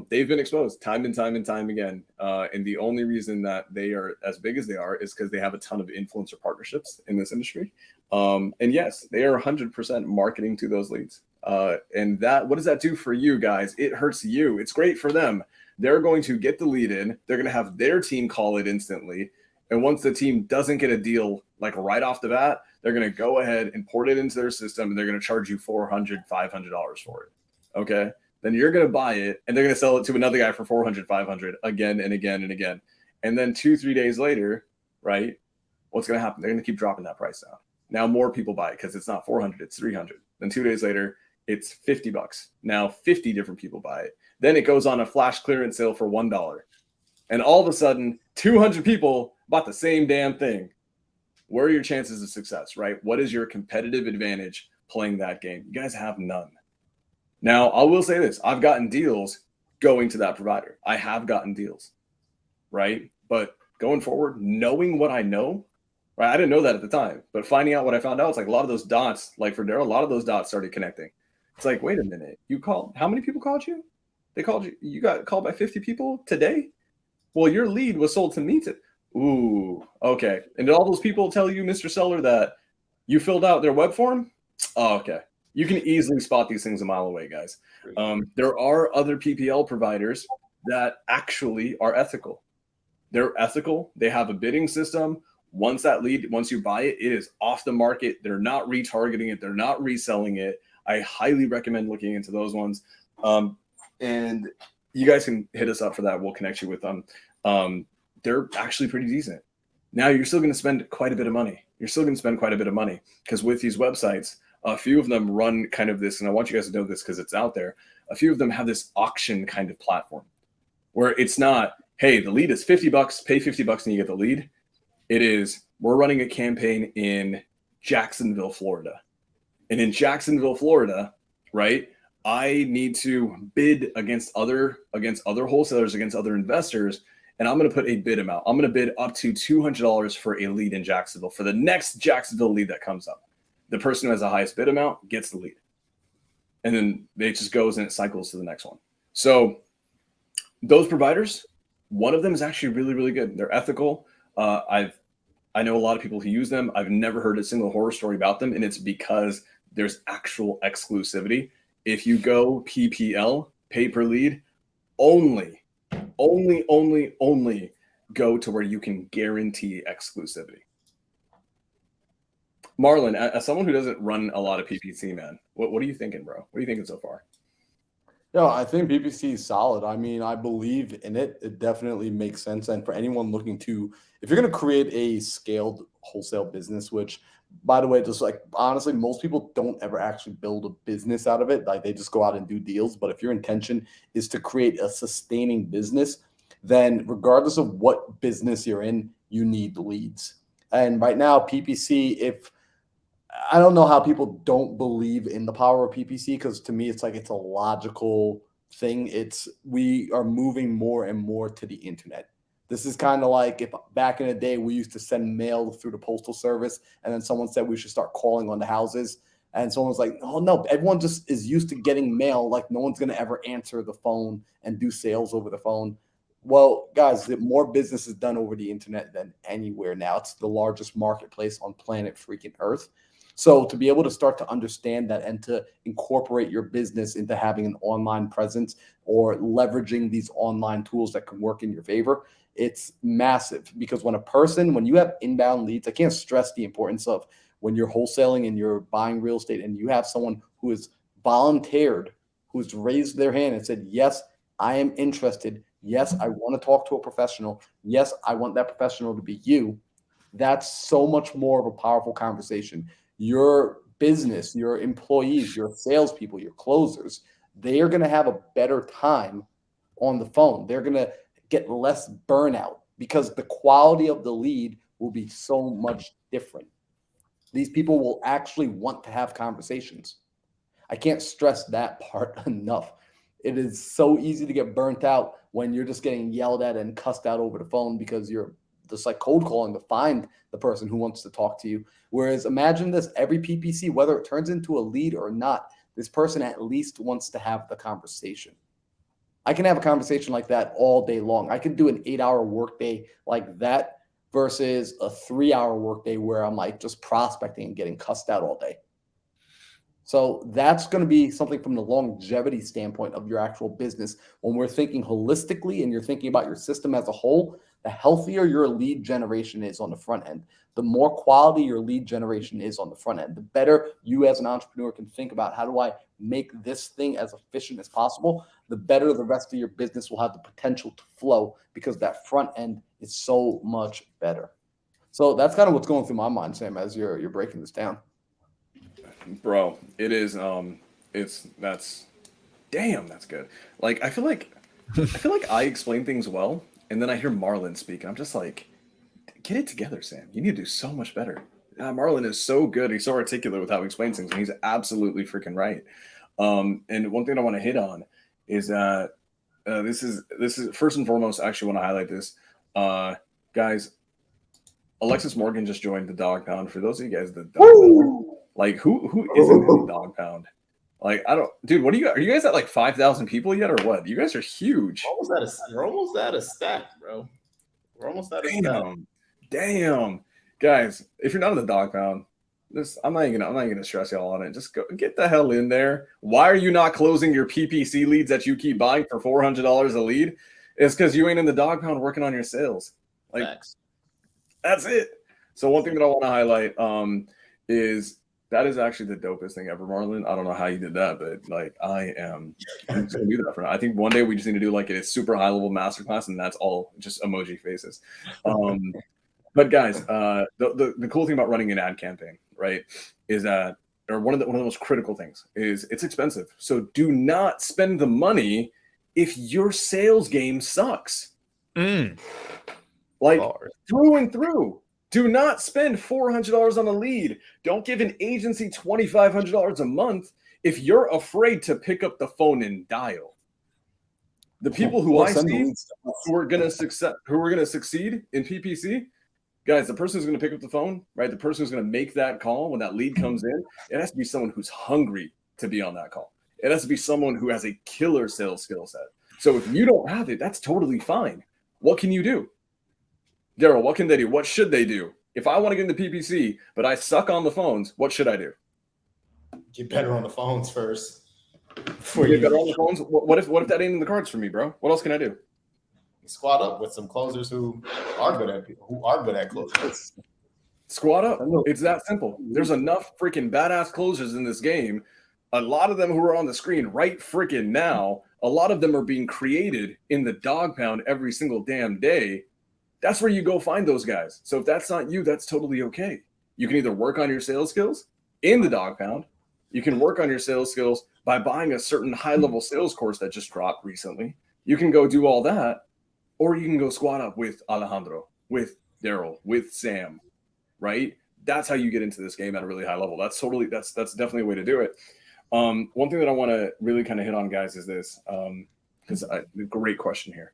They've been exposed time and time again. And the only reason that they are as big as they are is because they have a ton of influencer partnerships in this industry. And yes, they are 100% marketing to those leads. And what does that do for you guys? It hurts you. It's great for them. They're going to get the lead in. They're going to have their team call it instantly. And once the team doesn't get a deal, like right off the bat, they're going to go ahead and port it into their system, and they're going to charge you $400, $500 for it. Okay. Then you're going to buy it, and they're going to sell it to another guy for $400, $500 again and again and again. And then 2-3 days later, right, what's going to happen? They're going to keep dropping that price down. Now more people buy it because it's not $400, it's $300. Then 2 days later, it's $50. Now 50 different people buy it. Then it goes on a flash clearance sale for $1. And all of a sudden, 200 people bought the same damn thing. Where are your chances of success, right? What is your competitive advantage playing that game? You guys have none. Now, I will say this. I've gotten deals going to that provider. I have gotten deals, right? But going forward, knowing what I know, right? I didn't know that at the time, but finding out what I found out, it's like a lot of those dots, like for Daryl, a lot of those dots started connecting. It's like, wait a minute, you called, how many people called you? They called you, you got called by 50 people today? Well, your lead was sold to me ooh, okay. And did all those people tell you, Mr. Seller, that you filled out their web form? Oh, okay. You can easily spot these things a mile away, guys. There are other PPL providers that actually are ethical. They're ethical. They have a bidding system. Once you buy it, it is off the market. They're not retargeting it. They're not reselling it. I highly recommend looking into those ones. And you guys can hit us up for that. We'll connect you with them. They're actually pretty decent. Now you're still going to spend quite a bit of money. Because with these websites, a few of them run kind of this, and I want you guys to know this because it's out there. A few of them have this auction kind of platform where it's not, hey, the lead is $50, pay $50 and you get the lead. It is, we're running a campaign in Jacksonville, Florida. And in Jacksonville, Florida, right, I need to bid against other wholesalers, against other investors, and I'm going to put a bid amount. I'm going to bid up to $200 for a lead in Jacksonville, for the next Jacksonville lead that comes up. The person who has the highest bid amount gets the lead. And then it just goes and it cycles to the next one. So those providers, one of them is actually really, really good. They're ethical. I know a lot of people who use them. I've never heard a single horror story about them, and it's because there's actual exclusivity. If you go PPL, pay per lead, only go to where you can guarantee exclusivity. Marlon, as someone who doesn't run a lot of PPC, man, what are you thinking, bro? What are you thinking so far? No, I think PPC is solid. I mean, I believe in it. It definitely makes sense. And for anyone looking to, if you're going to create a scaled wholesale business, which, by the way, just like honestly, most people don't ever actually build a business out of it. Like they just go out and do deals. But if your intention is to create a sustaining business, then regardless of what business you're in, you need leads. And right now, PPC, I don't know how people don't believe in the power of PPC, because to me, it's like it's a logical thing. We are moving more and more to the internet. This is kind of like if back in the day we used to send mail through the postal service, and then someone said we should start calling on the houses, and someone's like, oh no, everyone just is used to getting mail. Like no one's going to ever answer the phone and do sales over the phone. Well, guys, more business is done over the internet than anywhere now. It's the largest marketplace on planet freaking Earth. So to be able to start to understand that and to incorporate your business into having an online presence or leveraging these online tools that can work in your favor, it's massive. Because when you have inbound leads, I can't stress the importance of when you're wholesaling and you're buying real estate and you have someone who is volunteered, who's raised their hand and said, yes, I am interested. Yes, I want to talk to a professional. Yes, I want that professional to be you. That's so much more of a powerful conversation. Your business, your employees, your salespeople, your closers, they are going to have a better time on the phone. They're going to get less burnout because the quality of the lead will be so much different. These people will actually want to have conversations. I can't stress that part enough. It is so easy to get burnt out when you're just getting yelled at and cussed out over the phone because you're just like cold calling to find the person who wants to talk to you. Whereas imagine this, every PPC, whether it turns into a lead or not, this person at least wants to have the conversation. I can have a conversation like that all day long. I can do an 8-hour workday like that versus a 3-hour workday where I'm like just prospecting and getting cussed out all day. So that's going to be something from the longevity standpoint of your actual business. When we're thinking holistically and you're thinking about your system as a whole, the healthier your lead generation is on the front end, the more quality your lead generation is on the front end, the better you as an entrepreneur can think about how do I make this thing as efficient as possible, the better the rest of your business will have the potential to flow because that front end is so much better. So that's kind of what's going through my mind, Sam, as you're breaking this down. Bro, it is that's good. Like I feel like I explain things well, and then I hear Marlon speak, and I'm just like, get it together, Sam. You need to do so much better. Marlon is so good. He's so articulate with how he explains things, and he's absolutely freaking right. And one thing I want to hit on is that this is first and foremost. I actually want to highlight this, guys. Alexis Morgan just joined the Dog Pound. For those of you guys that don't know, like who isn't in the Dog Pound? Like I don't, dude. What are you guys at like 5,000 people yet or what? You guys are huge. We're almost at a stack, bro. We're almost at a stack. Damn, guys. If you're not in the Dog Pound, I'm not even gonna stress y'all on it. Just go get the hell in there. Why are you not closing your PPC leads that you keep buying for $400 a lead? It's because you ain't in the Dog Pound working on your sales. Like Facts. That's it. So one thing that I want to highlight is that is actually the dopest thing ever, Marlon. I don't know how you did that, but like I'm just gonna do that for now. I think one day we just need to do like a super high level masterclass, and that's all just emoji faces. But guys, the cool thing about running an ad campaign, right, is that, or one of the most critical things is it's expensive. So do not spend the money if your sales game sucks. Like through and through. Do not spend $400 on a lead. Don't give an agency $2,500 a month if you're afraid to pick up the phone and dial. The people who I see who are gonna succeed in PPC, guys, the person who's gonna pick up the phone, right? The person who's gonna make that call when that lead comes in, it has to be someone who's hungry to be on that call. It has to be someone who has a killer sales skill set. So if you don't have it, that's totally fine. What can you do? Daryl, what can they do? What should they do? If I want to get into PPC, but I suck on the phones, what should I do? Get better on the phones first. Get better on the phones? What if that ain't in the cards for me, bro? What else can I do? Squad up with some closers who are good at closing. Squad up. It's that simple. There's enough freaking badass closers in this game. A lot of them who are on the screen right freaking now, a lot of them are being created in the Dog Pound every single damn day. That's where you go find those guys. So if that's not you, that's totally okay. You can either work on your sales skills in the Dog Pound. You can work on your sales skills by buying a certain high-level sales course that just dropped recently. You can go do all that, or you can go squat up with Alejandro, with Daryl, with Sam, right? That's how you get into this game at a really high level. That's definitely a way to do it. One thing that I want to really kind of hit on, guys, is this, because great question here.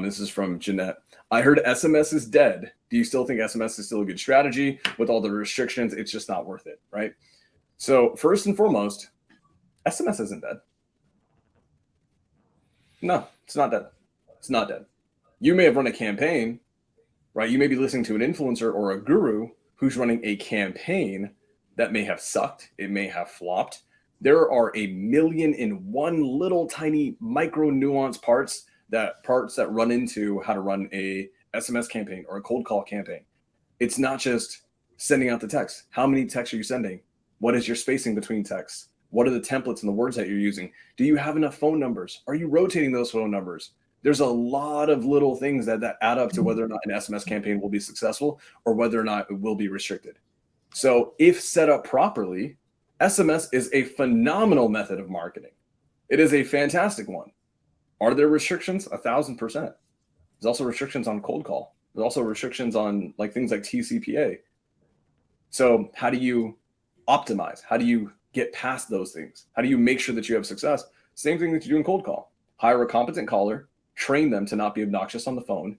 This is from Jeanette. I heard SMS is dead. Do you still think SMS is still a good strategy? With all the restrictions, it's just not worth it, right? So first and foremost, SMS isn't dead. No, it's not dead. It's not dead. You may have run a campaign, right? You may be listening to an influencer or a guru who's running a campaign that may have sucked. It may have flopped. There are 1,000,001 little tiny micro nuance parts that run into how to run a SMS campaign or a cold call campaign. It's not just Sending out the text. How many texts are you sending? What is your spacing between texts? What are the templates and the words that you're using? Do you have enough phone numbers? Are you rotating those phone numbers? There's a lot of little things that add up to whether or not an SMS campaign will be successful or whether or not it will be restricted. So if set up properly, SMS is a phenomenal method of marketing. It is a fantastic one. Are there restrictions? 1,000%. There's also restrictions on cold call. There's also restrictions on like things like TCPA. So how do you optimize? How do you get past those things? How do you make sure that you have success? Same thing that you do in cold call. Hire a competent caller, train them to not be obnoxious on the phone,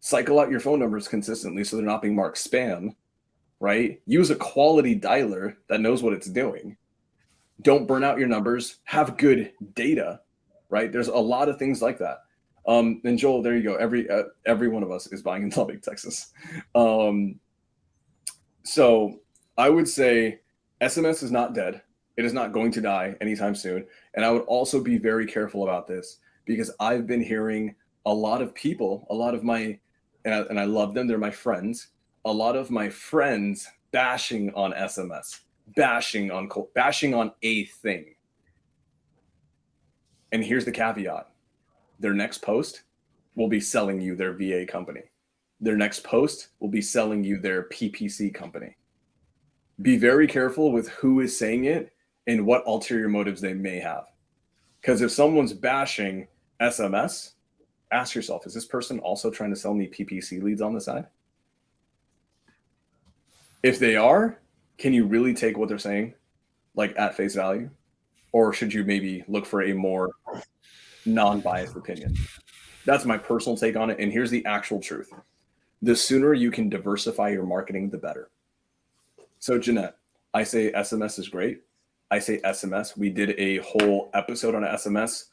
cycle out your phone numbers consistently so they're not being marked spam, right? Use a quality dialer that knows what it's doing. Don't burn out your numbers. Have good data, right? There's a lot of things like that. And Joel, there you go. Every one of us is buying in Lubbock, Texas. So I would say SMS is not dead. It is not going to die anytime soon. And I would also be very careful about this because I've been hearing a lot of people, a lot of my, and I love them, they're my friends, a lot of my friends bashing on SMS, bashing on a thing. And here's the caveat. Their next post will be selling you their VA company. Their next post will be selling you their PPC company. Be very careful with who is saying it and what ulterior motives they may have. Because if someone's bashing SMS, ask yourself, is this person also trying to sell me PPC leads on the side? If they are, can you really take what they're saying like at face value? Or should you maybe look for a more non-biased opinion? That's my personal take on it. And here's the actual truth. The sooner you can diversify your marketing, the better. So Jeanette, I say SMS is great. I say SMS. We did a whole episode on SMS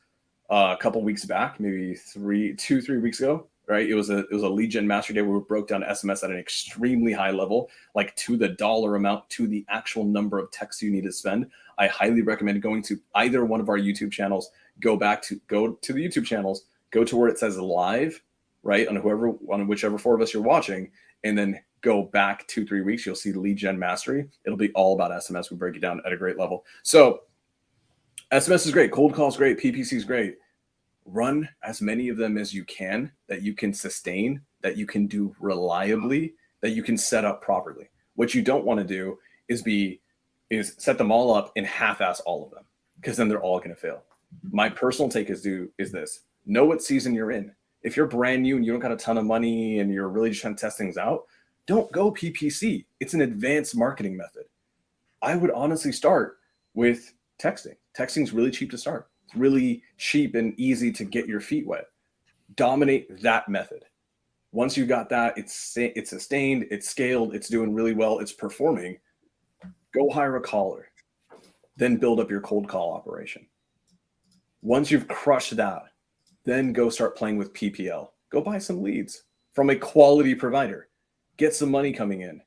a couple weeks back, maybe 3 weeks ago, right? It was a lead gen master day where we broke down SMS at an extremely high level, like to the dollar amount, to the actual number of texts you need to spend. I highly recommend going to either one of our YouTube channels, go to the YouTube channels, go to where it says live, right? On whichever four of us you're watching, and then go back 2-3 weeks, you'll see lead gen mastery. It'll be all about SMS. We break it down at a great level. So SMS is great. Cold call is great. PPC is great. Run as many of them as you can that you can sustain, that you can do reliably, that you can set up properly. What you don't want to do is set them all up and half-ass all of them, because then they're all going to fail. My personal take is this. Know what season you're in. If you're brand new and you don't got a ton of money and you're really just trying to test things out, don't go PPC. It's an advanced marketing method. I would honestly start with texting. Texting is really cheap to start. It's really cheap and easy to get your feet wet. Dominate that method. Once you got that, it's sustained, it's scaled, it's doing really well, it's performing. Go hire a caller. Then build up your cold call operation. Once you've crushed that, then go start playing with PPL. Go buy some leads from a quality provider. Get some money coming in.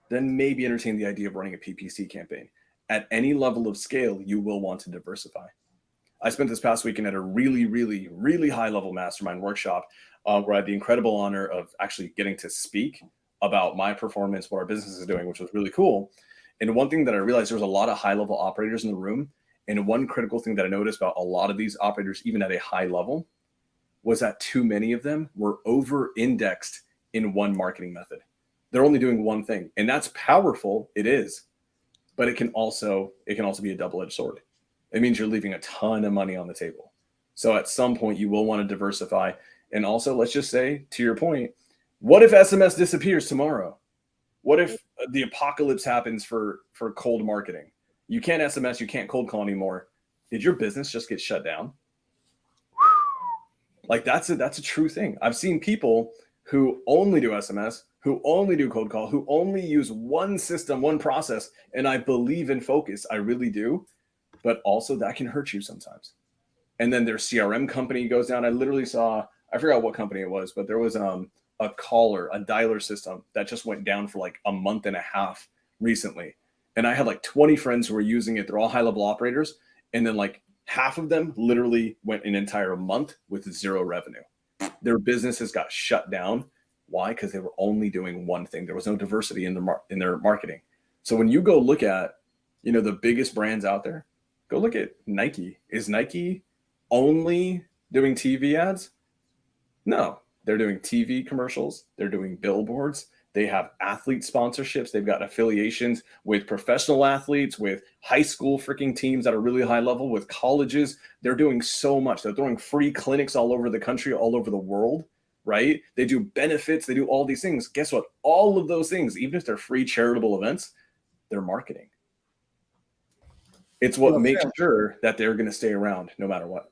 Then maybe entertain the idea of running a PPC campaign. At any level of scale, you will want to diversify. I spent this past weekend at a really, really, really high level mastermind workshop where I had the incredible honor of actually getting to speak about my performance, what our business is doing, which was really cool. And one thing that I realized, there was a lot of high level operators in the room. And one critical thing that I noticed about a lot of these operators, even at a high level, was that too many of them were over indexed in one marketing method. They're only doing one thing, and that's powerful. It is, but it can also be a double-edged sword. It means you're leaving a ton of money on the table. So at some point you will want to diversify. And also, let's just say, to your point, what if SMS disappears tomorrow? What if the apocalypse happens for cold marketing? You can't SMS, you can't cold call anymore. Did your business just get shut down? Like that's a true thing. I've seen people who only do SMS, who only do cold call, who only use one system, one process. And I believe in focus. I really do. But also that can hurt you sometimes. And then their CRM company goes down. I literally saw, I forgot what company it was, but there was a dialer system that just went down for like a month and a half recently. And I had like 20 friends who were using it. They're all high level operators. And then like half of them literally went an entire month with zero revenue. Their businesses got shut down Why? Because they were only doing one thing. There was no diversity in their marketing. So when you go look at, the biggest brands out there, go look at Nike. Is Nike only doing TV ads? No, they're doing TV commercials. They're doing billboards. They have athlete sponsorships. They've got affiliations with professional athletes, with high school freaking teams that are really high level, with colleges. They're doing so much. They're throwing free clinics all over the country, all over the world, right? They do benefits. They do all these things. Guess what? All of those things, even if they're free charitable events, they're marketing. It's what makes sure that they're going to stay around no matter what.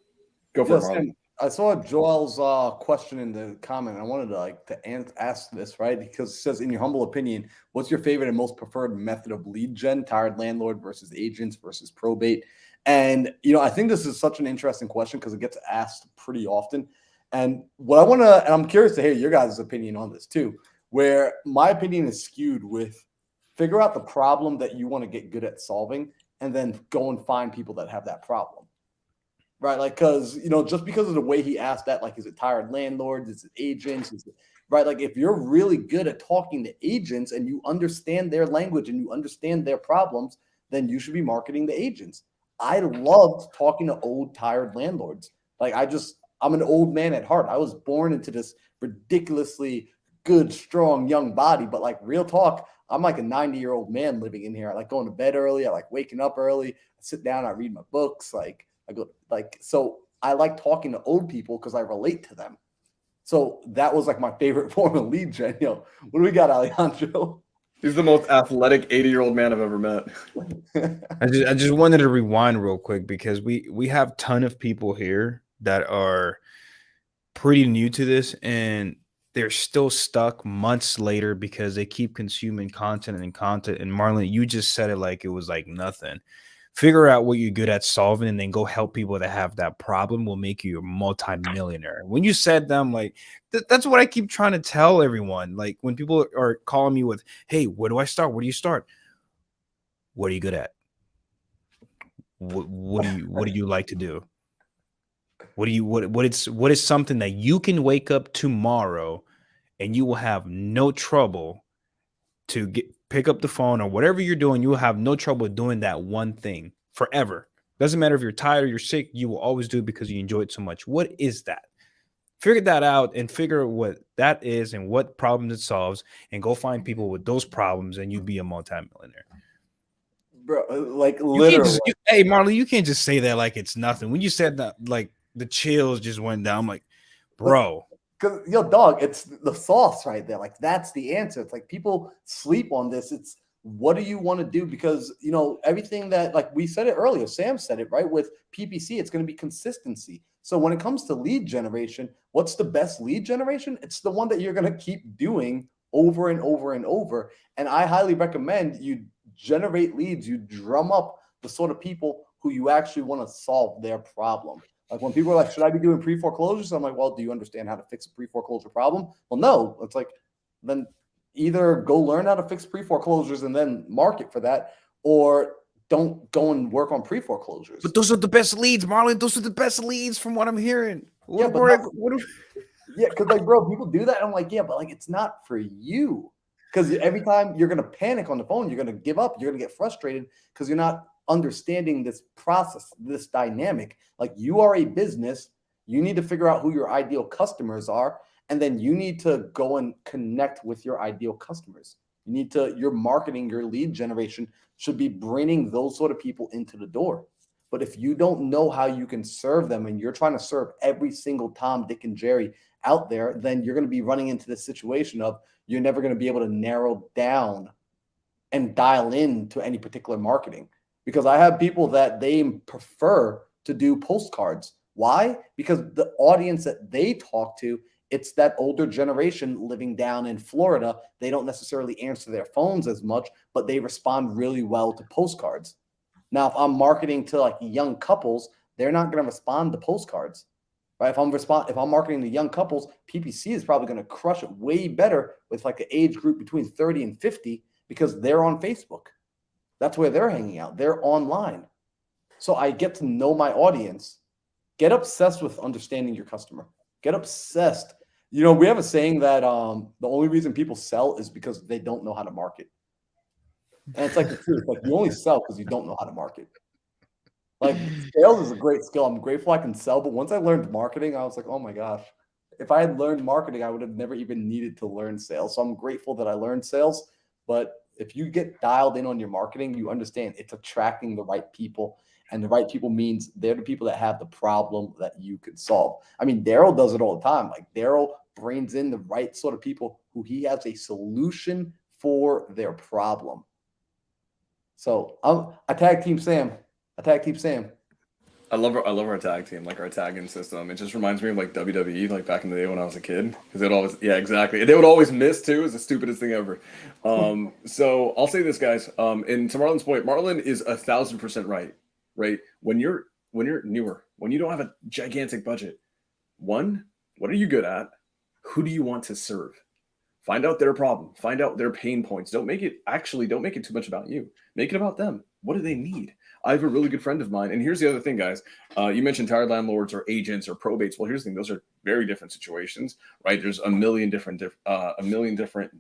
Go for it, Marlon. I saw Joel's question in the comment. I wanted to ask this, right? Because it says, in your humble opinion, what's your favorite and most preferred method of lead gen? Tired landlord versus agents versus probate? And, I think this is such an interesting question because it gets asked pretty often. And and I'm curious to hear your guys' opinion on this too, where my opinion is skewed with figure out the problem that you want to get good at solving and then go and find people that have that problem. Right, like, because just because of the way he asked that, like, is it tired landlords? Is it agents? Right, like, if you're really good at talking to agents and you understand their language and you understand their problems, then you should be marketing the agents. I loved talking to old tired landlords. Like, I'm an old man at heart. I was born into this ridiculously good, strong, young body, but like real talk, I'm like a 90-year-old man living in here. I like going to bed early. I like waking up early. I sit down. I read my books. So I like talking to old people because I relate to them. So that was like my favorite form of lead gen. What do we got, Alejandro? He's the most athletic 80-year-old man I've ever met. I just wanted to rewind real quick because we have a ton of people here that are pretty new to this and they're still stuck months later because they keep consuming content. And Marlon, you just said it like it was like nothing. Figure out what you're good at solving and then go help people that have that problem will make you a multi-millionaire. When you said them, like, that's what I keep trying to tell everyone. Like when people are calling me with, hey, where do I start? Where do you start? What are you good at? What do you like to do? What is something that you can wake up tomorrow and you will have no trouble to pick up the phone or whatever you're doing, you will have no trouble doing that one thing forever. Doesn't matter if you're tired or you're sick, you will always do it because you enjoy it so much. What is that? Figure that out and figure out what that is and what problems it solves and go find people with those problems and you'll be a multimillionaire. Bro, like literally. Hey, Marlon, you can't just say that like it's nothing. When you said that, like the chills just went down. I'm like, bro. Because dog, it's the sauce right there. Like that's the answer. It's like people sleep on this. It's what do you want to do? Because everything that, like we said it earlier, Sam said it right with PPC. It's going to be consistency. So when it comes to lead generation, what's the best lead generation? It's the one that you're going to keep doing over and over and over. And I highly recommend you generate leads. You drum up the sort of people who you actually want to solve their problem. Like when people are like, should I be doing pre-foreclosures? I'm like, well, do you understand how to fix a pre-foreclosure problem? Well, no. It's like, then either go learn how to fix pre-foreclosures and then market for that, or don't go and work on pre-foreclosures. But those are the best leads, Marlon. Those are the best leads from what I'm hearing. Because like, bro, people do that. I'm like, yeah, but like, it's not for you. Because every time you're going to panic on the phone, you're going to give up. You're going to get frustrated because you're not understanding this process, this dynamic. Like you are a business, you need to figure out who your ideal customers are, and then you need to go and connect with your ideal customers. Your marketing, your lead generation should be bringing those sort of people into the door. But if you don't know how you can serve them and you're trying to serve every single Tom, Dick, and Jerry out there, then you're going to be running into this situation of you're never going to be able to narrow down and dial in to any particular marketing. Because I have people that they prefer to do postcards. Why? Because the audience that they talk to, it's that older generation living down in Florida. They don't necessarily answer their phones as much, but they respond really well to postcards. Now, if I'm marketing to like young couples, they're not going to respond to postcards, right? If I'm marketing to young couples, PPC is probably going to crush it way better with like an age group between 30 and 50 because they're on Facebook. That's where they're hanging out. They're online. So I get to know my audience. Get obsessed with understanding your customer. Get obsessed. You know, we have a saying that the only reason people sell is because they don't know how to market. And it's like the truth. Like you only sell because you don't know how to market. Like sales is a great skill. I'm grateful I can sell, but once I learned marketing, I was like, oh my gosh. If I had learned marketing, I would have never even needed to learn sales. So I'm grateful that I learned sales. But if you get dialed in on your marketing, you understand it's attracting the right people. And the right people means they're the people that have the problem that you could solve. I mean, Daryl does it all the time. Like Daryl brings in the right sort of people who he has a solution for their problem. So I tag team Sam. I love our tag team, like our tagging system. It just reminds me of like WWE, like back in the day when I was a kid, because it always, yeah, exactly. They would always miss too. It's the stupidest thing ever. So I'll say this, guys. And to Marlon's point, Marlon is 1,000% right. Right? When you're newer, when you don't have a gigantic budget, one, what are you good at? Who do you want to serve? Find out their problem. Find out their pain points. Don't make it too much about you. Make it about them. What do they need? I have a really good friend of mine. And here's the other thing, guys. You mentioned tired landlords or agents or probates. Well, here's the thing. Those are very different situations, right? There's a million different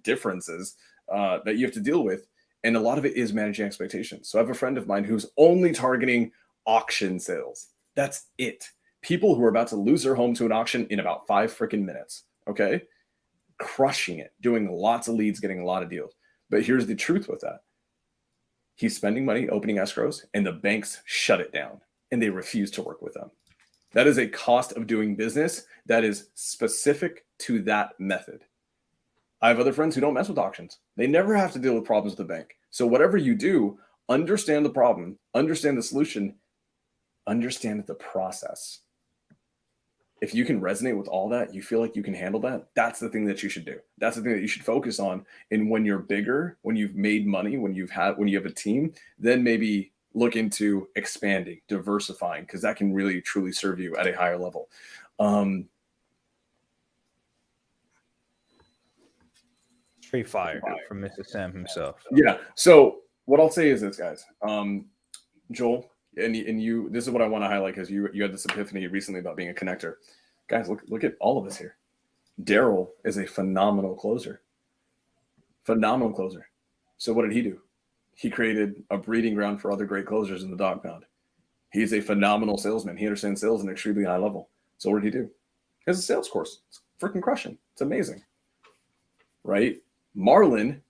differences that you have to deal with. And a lot of it is managing expectations. So I have a friend of mine who's only targeting auction sales. That's it. People who are about to lose their home to an auction in about 5 freaking minutes. Okay. Crushing it, doing lots of leads, getting a lot of deals. But here's the truth with that. He's spending money opening escrows and the banks shut it down and they refuse to work with them. That is a cost of doing business that is specific to that method. I have other friends who don't mess with auctions. They never have to deal with problems with the bank. So whatever you do, understand the problem, understand the solution, understand the process. If you can resonate with all that, you feel like you can handle that, that's the thing that you should do. That's the thing that you should focus on. And when you're bigger, when you've made money, when you have a team, then maybe look into expanding, diversifying, because that can really truly serve you at a higher level. Straight fire from Mr. Sam himself. Yeah. So what I'll say is this, guys. Joel, and you, this is what I want to highlight because you had this epiphany recently about being a connector. Guys, look at all of us here. Daryl is a phenomenal closer. Phenomenal closer. So what did he do? He created a breeding ground for other great closers in the dog pound. He's a phenomenal salesman. He understands sales at an extremely high level. So what did he do? He has a sales course. It's freaking crushing. It's amazing. Right? Marlon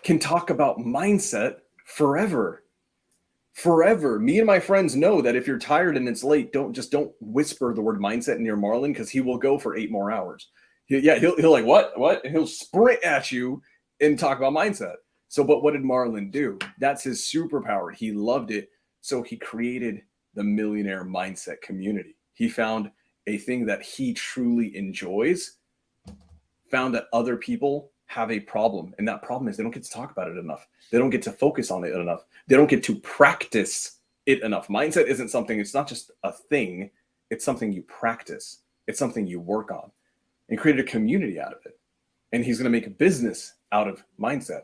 can talk about mindset forever. Forever. Me and my friends know that if you're tired and it's late, don't whisper the word mindset near Marlon because he will go for 8 more hours. He'll like, what? And he'll sprint at you and talk about mindset. So, but what did Marlon do? That's his superpower. He loved it. So he created the Millionaire Mindset community. He found a thing that he truly enjoys, found that other people have a problem. And that problem is they don't get to talk about it enough. They don't get to focus on it enough. They don't get to practice it enough. Mindset isn't something, it's not just a thing. It's something you practice. It's something you work on, and created a community out of it. And he's going to make a business out of mindset.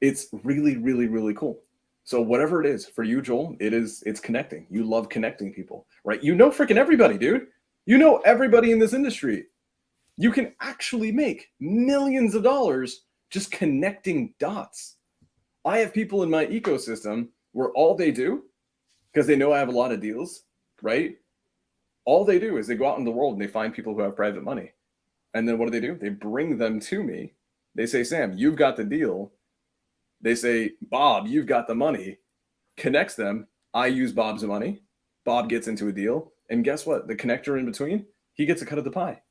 It's really, really, really cool. So whatever it is for you, Joel, it's connecting. You love connecting people, right? You know freaking everybody, dude. You know everybody in this industry. You can actually make millions of dollars just connecting dots. I have people in my ecosystem where all they do, because they know I have a lot of deals, right? All they do is they go out in the world and they find people who have private money. And then what do? They bring them to me. They say, Sam, you've got the deal. They say, Bob, you've got the money. Connects them. I use Bob's money. Bob gets into a deal. And guess what? The connector in between, he gets a cut of the pie.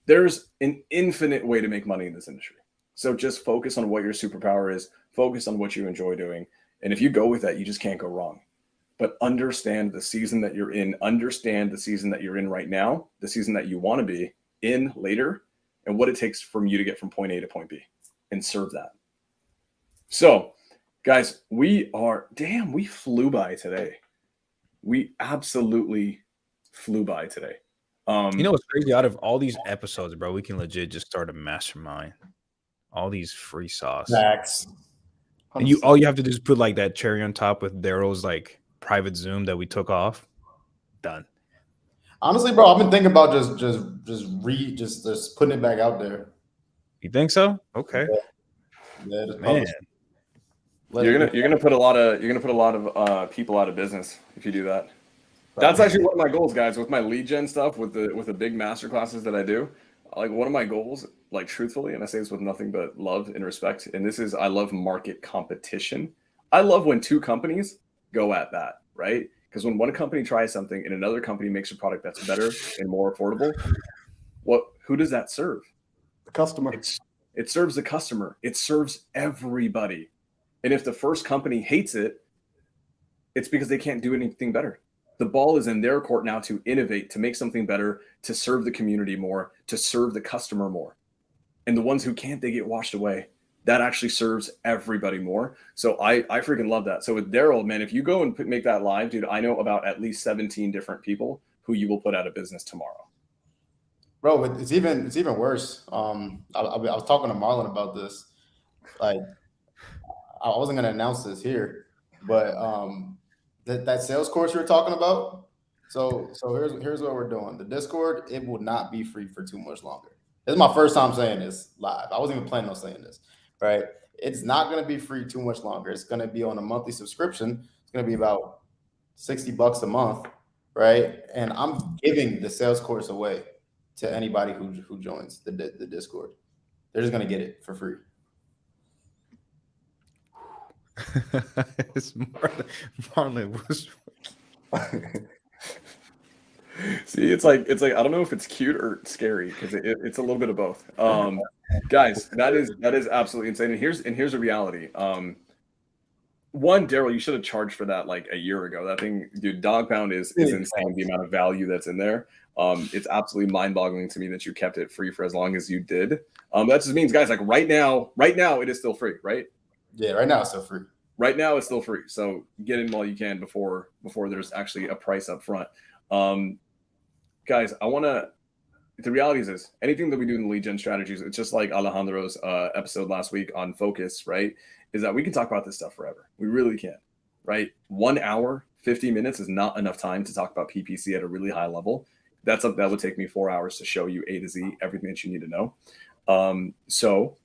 There's an infinite way to make money in this industry. So just focus on what your superpower is. Focus on what you enjoy doing. And if you go with that, you just can't go wrong. But understand the season that you're in. Understand the season that you're in right now, the season that you want to be in later, and what it takes from you to get from point A to point B, and serve that. So, guys, we flew by today. We absolutely flew by today. You know what's crazy? Out of all these episodes, bro, we can legit just start a mastermind. All these free sauce. Facts. And all you have to do is put like that cherry on top with Daryl's like private Zoom that we took off. Done. Honestly, bro, I've been thinking about just putting it back out there. You think so? Okay, Yeah, just man. You're gonna put a lot of people out of business if you do that. That's actually one of my goals, guys, with my lead gen stuff, with the big master classes that I do. Like one of my goals, like truthfully, and I say this with nothing but love and respect, and this is I love market competition. I love when two companies go at that, right? Because when one company tries something and another company makes a product that's better and more affordable, who does that serve? The customer. It serves the customer. It serves everybody. And if the first company hates it, it's because they can't do anything better. The ball is in their court now to innovate, to make something better, to serve the community more, to serve the customer more. And the ones who can't, they get washed away. That actually serves everybody more. So I freaking love that. So with Daryl, man, if you go and make that live, dude, I know about at least 17 different people who you will put out of business tomorrow. Bro, it's even worse. I was talking to Marlon about this. Like, I wasn't gonna announce this here, but that sales course you were talking about. So here's what we're doing. The Discord, it will not be free for too much longer. This is my first time saying this live. I wasn't even planning on saying this, right? It's not gonna be free too much longer. It's gonna be on a monthly subscription. It's gonna be about $60 a month, right? And I'm giving the sales course away to anybody who joins the Discord. They're just gonna get it for free. It's Marlon was. See, it's like I don't know if it's cute or scary because it's a little bit of both. Guys, that is absolutely insane. And here's a reality. One, Daryl, you should have charged for that like a year ago. That thing, dude, Dog Pound is insane. The amount of value that's in there. It's absolutely mind-boggling to me that you kept it free for as long as you did. That just means, guys, like right now it is still free, right? Yeah, right now it's still free. Right now it's still free. So get in while you can before there's actually a price up front. Guys, the reality is this: anything that we do in the lead gen strategies, it's just like Alejandro's episode last week on focus, right? Is that we can talk about this stuff forever. We really can, right? 1 hour, 50 minutes is not enough time to talk about PPC at a really high level. That would take me 4 hours to show you A to Z, everything that you need to know. So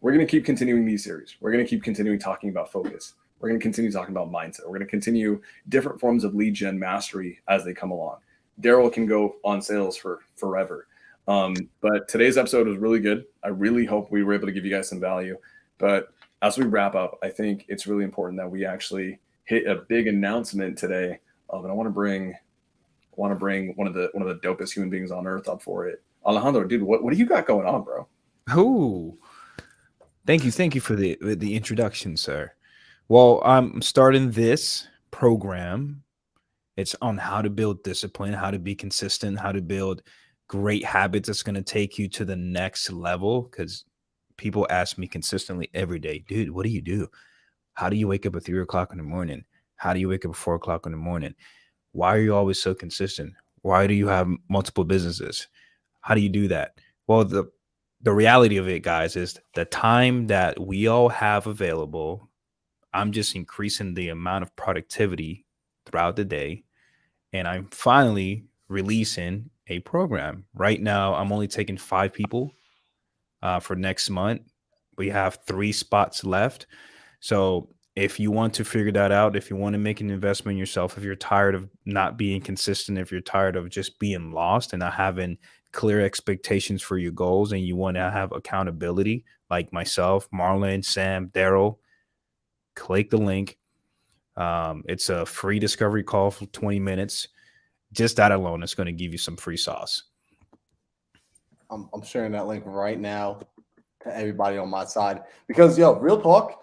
we're going to keep continuing these series. We're going to keep continuing talking about focus. We're going to continue talking about mindset. We're going to continue different forms of lead gen mastery as they come along. Daryl can go on sales for forever. But today's episode was really good. I really hope we were able to give you guys some value. But as we wrap up, I think it's really important that we actually hit a big announcement today. And I want to bring one of the dopest human beings on earth up for it. Alejandro, dude, what do you got going on, bro? Oh, thank you for the introduction, sir. Well, I'm starting this program. It's on how to build discipline, how to be consistent, how to build great habits that's going to take you to the next level. Because people ask me consistently every day, dude, what do you do? How do you wake up at 3 o'clock in the morning? How do you wake up at 4 o'clock in the morning? Why are you always so consistent? Why do you have multiple businesses? How do you do that? Well, the reality of it, guys, is the time that we all have available, I'm just increasing the amount of productivity throughout the day. And I'm finally releasing a program. Right now, I'm only taking 5 people for next month. We have 3 spots left. So if you want to figure that out, if you want to make an investment in yourself, if you're tired of not being consistent, if you're tired of just being lost and not having clear expectations for your goals, and you want to have accountability like myself, Marlon, Sam, Daryl, click the link. It's a free discovery call for 20 minutes. Just that alone is going to give you some free sauce. I'm sharing that link right now to everybody on my side because, real talk,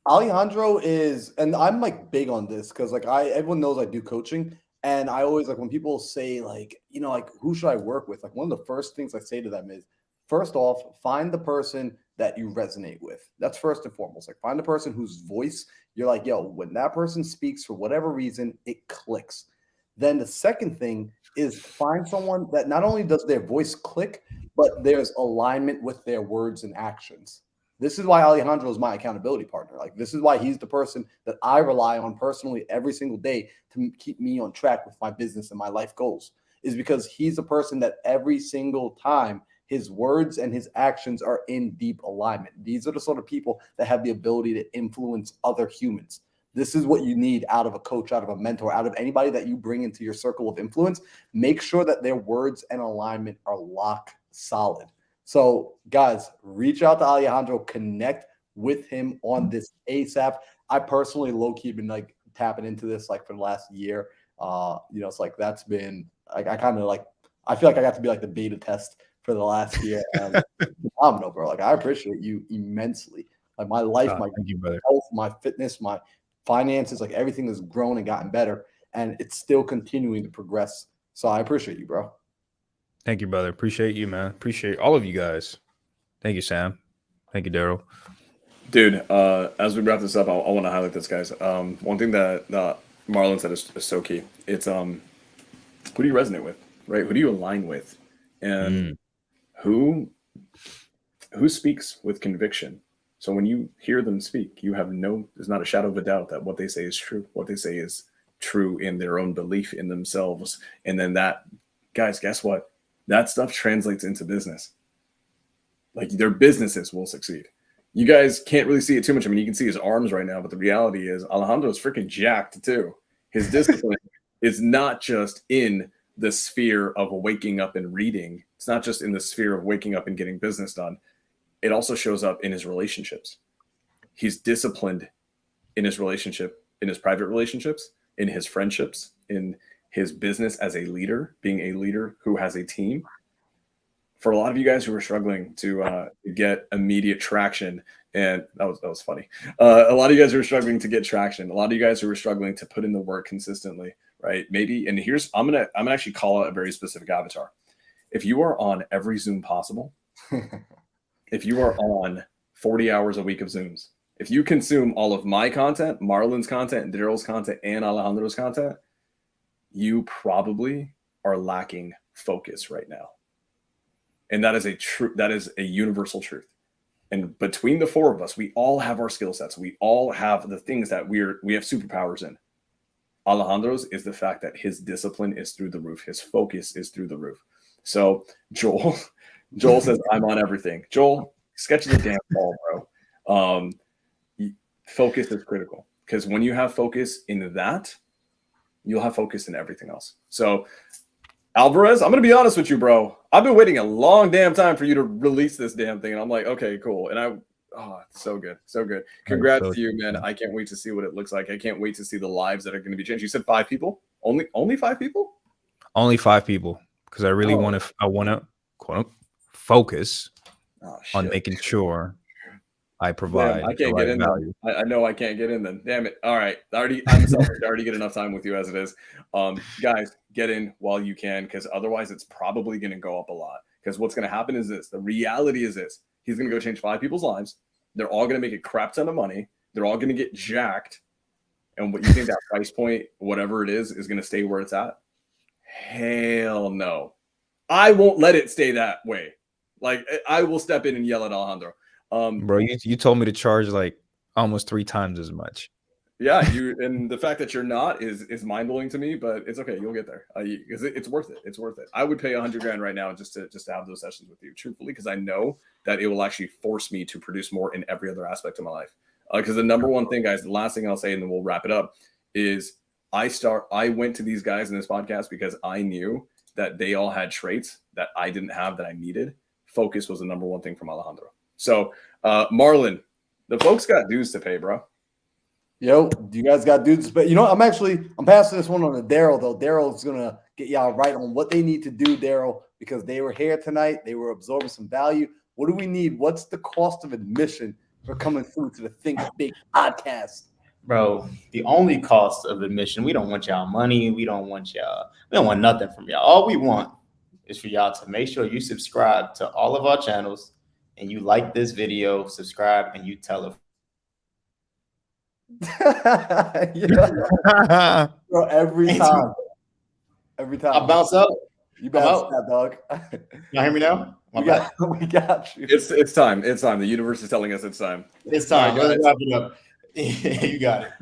Alejandro is, and I'm like big on this because like everyone knows I do coaching, and I always like when people say like, like who should I work with? Like one of the first things I say to them is, first off, find the person that you resonate with. That's first and foremost. Like find the person whose voice you're like, when that person speaks for whatever reason, it clicks. Then the second thing is find someone that not only does their voice click, but there's alignment with their words and actions. This is why Alejandro is my accountability partner. Like this is why he's the person that I rely on personally every single day to keep me on track with my business and my life goals. is because he's a person that every single time his words and his actions are in deep alignment. These are the sort of people that have the ability to influence other humans. This is what you need out of a coach, out of a mentor, out of anybody that you bring into your circle of influence. Make sure that their words and alignment are lock solid. So, guys, reach out to Alejandro, connect with him on this ASAP. I personally low-key been like tapping into this like for the last year. It's like that's been like I kind of like I feel like I got to be like the beta test for the last year. And phenomenal, bro. Like I appreciate you immensely. Like my life, my Thank you, brother. health, my fitness, my finances, like everything has grown and gotten better, and it's still continuing to progress. So I appreciate you, bro. Thank you, brother. Appreciate you, man. Appreciate all of you guys. Thank you, Sam. Thank you, Daryl. Dude, as we wrap this up, I want to highlight this, guys. One thing that Marlon said is so key. It's who do you resonate with, right? Who do you align with, and who speaks with conviction. So when you hear them speak, there's not a shadow of a doubt that what they say is true. What they say is true in their own belief in themselves, and then that, guys, guess what? That stuff translates into business. Like their businesses will succeed. You guys can't really see it too much. I mean, you can see his arms right now, but the reality is Alejandro is freaking jacked too. His discipline is not just in the sphere of waking up and reading. It's not just in the sphere of waking up and getting business done. It also shows up in his relationships. He's disciplined in his relationship, in his private relationships, in his friendships, in his business as a leader, being a leader who has a team. For a lot of you guys who are struggling to get immediate traction, and that was funny. A lot of you guys who are struggling to get traction. A lot of you guys who are struggling to put in the work consistently, right? Maybe, and here's I'm gonna actually call out a very specific avatar. If you are on every Zoom possible, if you are on 40 hours a week of Zooms, if you consume all of my content, Marlon's content, Daryl's content, and Alejandro's content, you probably are lacking focus right now. And that is a universal truth. And between the four of us, we all have our skill sets. We all have the things that we have superpowers in. Alejandro's is the fact that his discipline is through the roof. His focus is through the roof. So Joel says, I'm on everything. Joel, sketch the damn ball, bro. Focus is critical, because when you have focus in that, you'll have focus in everything else. So Alvarez, I'm going to be honest with you, bro. I've been waiting a long damn time for you to release this damn thing. And I'm like, okay, cool. And so good. So good. Congrats to you, man. I can't wait to see what it looks like. I can't wait to see the lives that are going to be changed. You said 5 people? Only 5 people? Only 5 people. Because I really want to quote focus on making sure I provide. Damn, I can't get in value. I know I can't get in then. Damn it. All right. I'm selfish. I already get enough time with you as it is. Guys, get in while you can, because otherwise it's probably going to go up a lot. Because what's going to happen is this. The reality is this. He's going to go change 5 people's lives. They're all going to make a crap ton of money. They're all going to get jacked. And what you think that price point, whatever it is going to stay where it's at? Hell no. I won't let it stay that way. Like, I will step in and yell at Alejandro. Bro, you told me to charge like almost 3 times as much. Yeah, and the fact that you're not is mind-blowing to me, but it's okay. You'll get there because it's worth it. It's worth it. I would pay $100,000 right now just to have those sessions with you, truthfully, because I know that it will actually force me to produce more in every other aspect of my life. Because the number one thing, guys, the last thing I'll say, and then we'll wrap it up, is I went to these guys in this podcast because I knew that they all had traits that I didn't have that I needed. Focus was the number one thing from Alejandro. So, Marlon, the folks got dues to pay, bro. Yo, you guys got dudes, but I'm passing this one on to Daryl, though. Daryl's gonna get y'all right on what they need to do, Daryl, because they were here tonight. They were absorbing some value. What do we need? What's the cost of admission for coming through to the Think Big podcast? Bro, the only cost of admission, we don't want y'all money. We don't want nothing from y'all. All we want is for y'all to make sure you subscribe to all of our channels and you like this video, subscribe, and you tell a Bro, every time. I bounce up. You bounce that, dog. Y'all hear me now? We got you. It's time. It's time. The universe is telling us it's time. It's time. Let's wrap it up. You got it.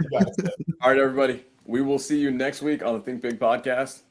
All right, everybody. We will see you next week on the Think Big podcast.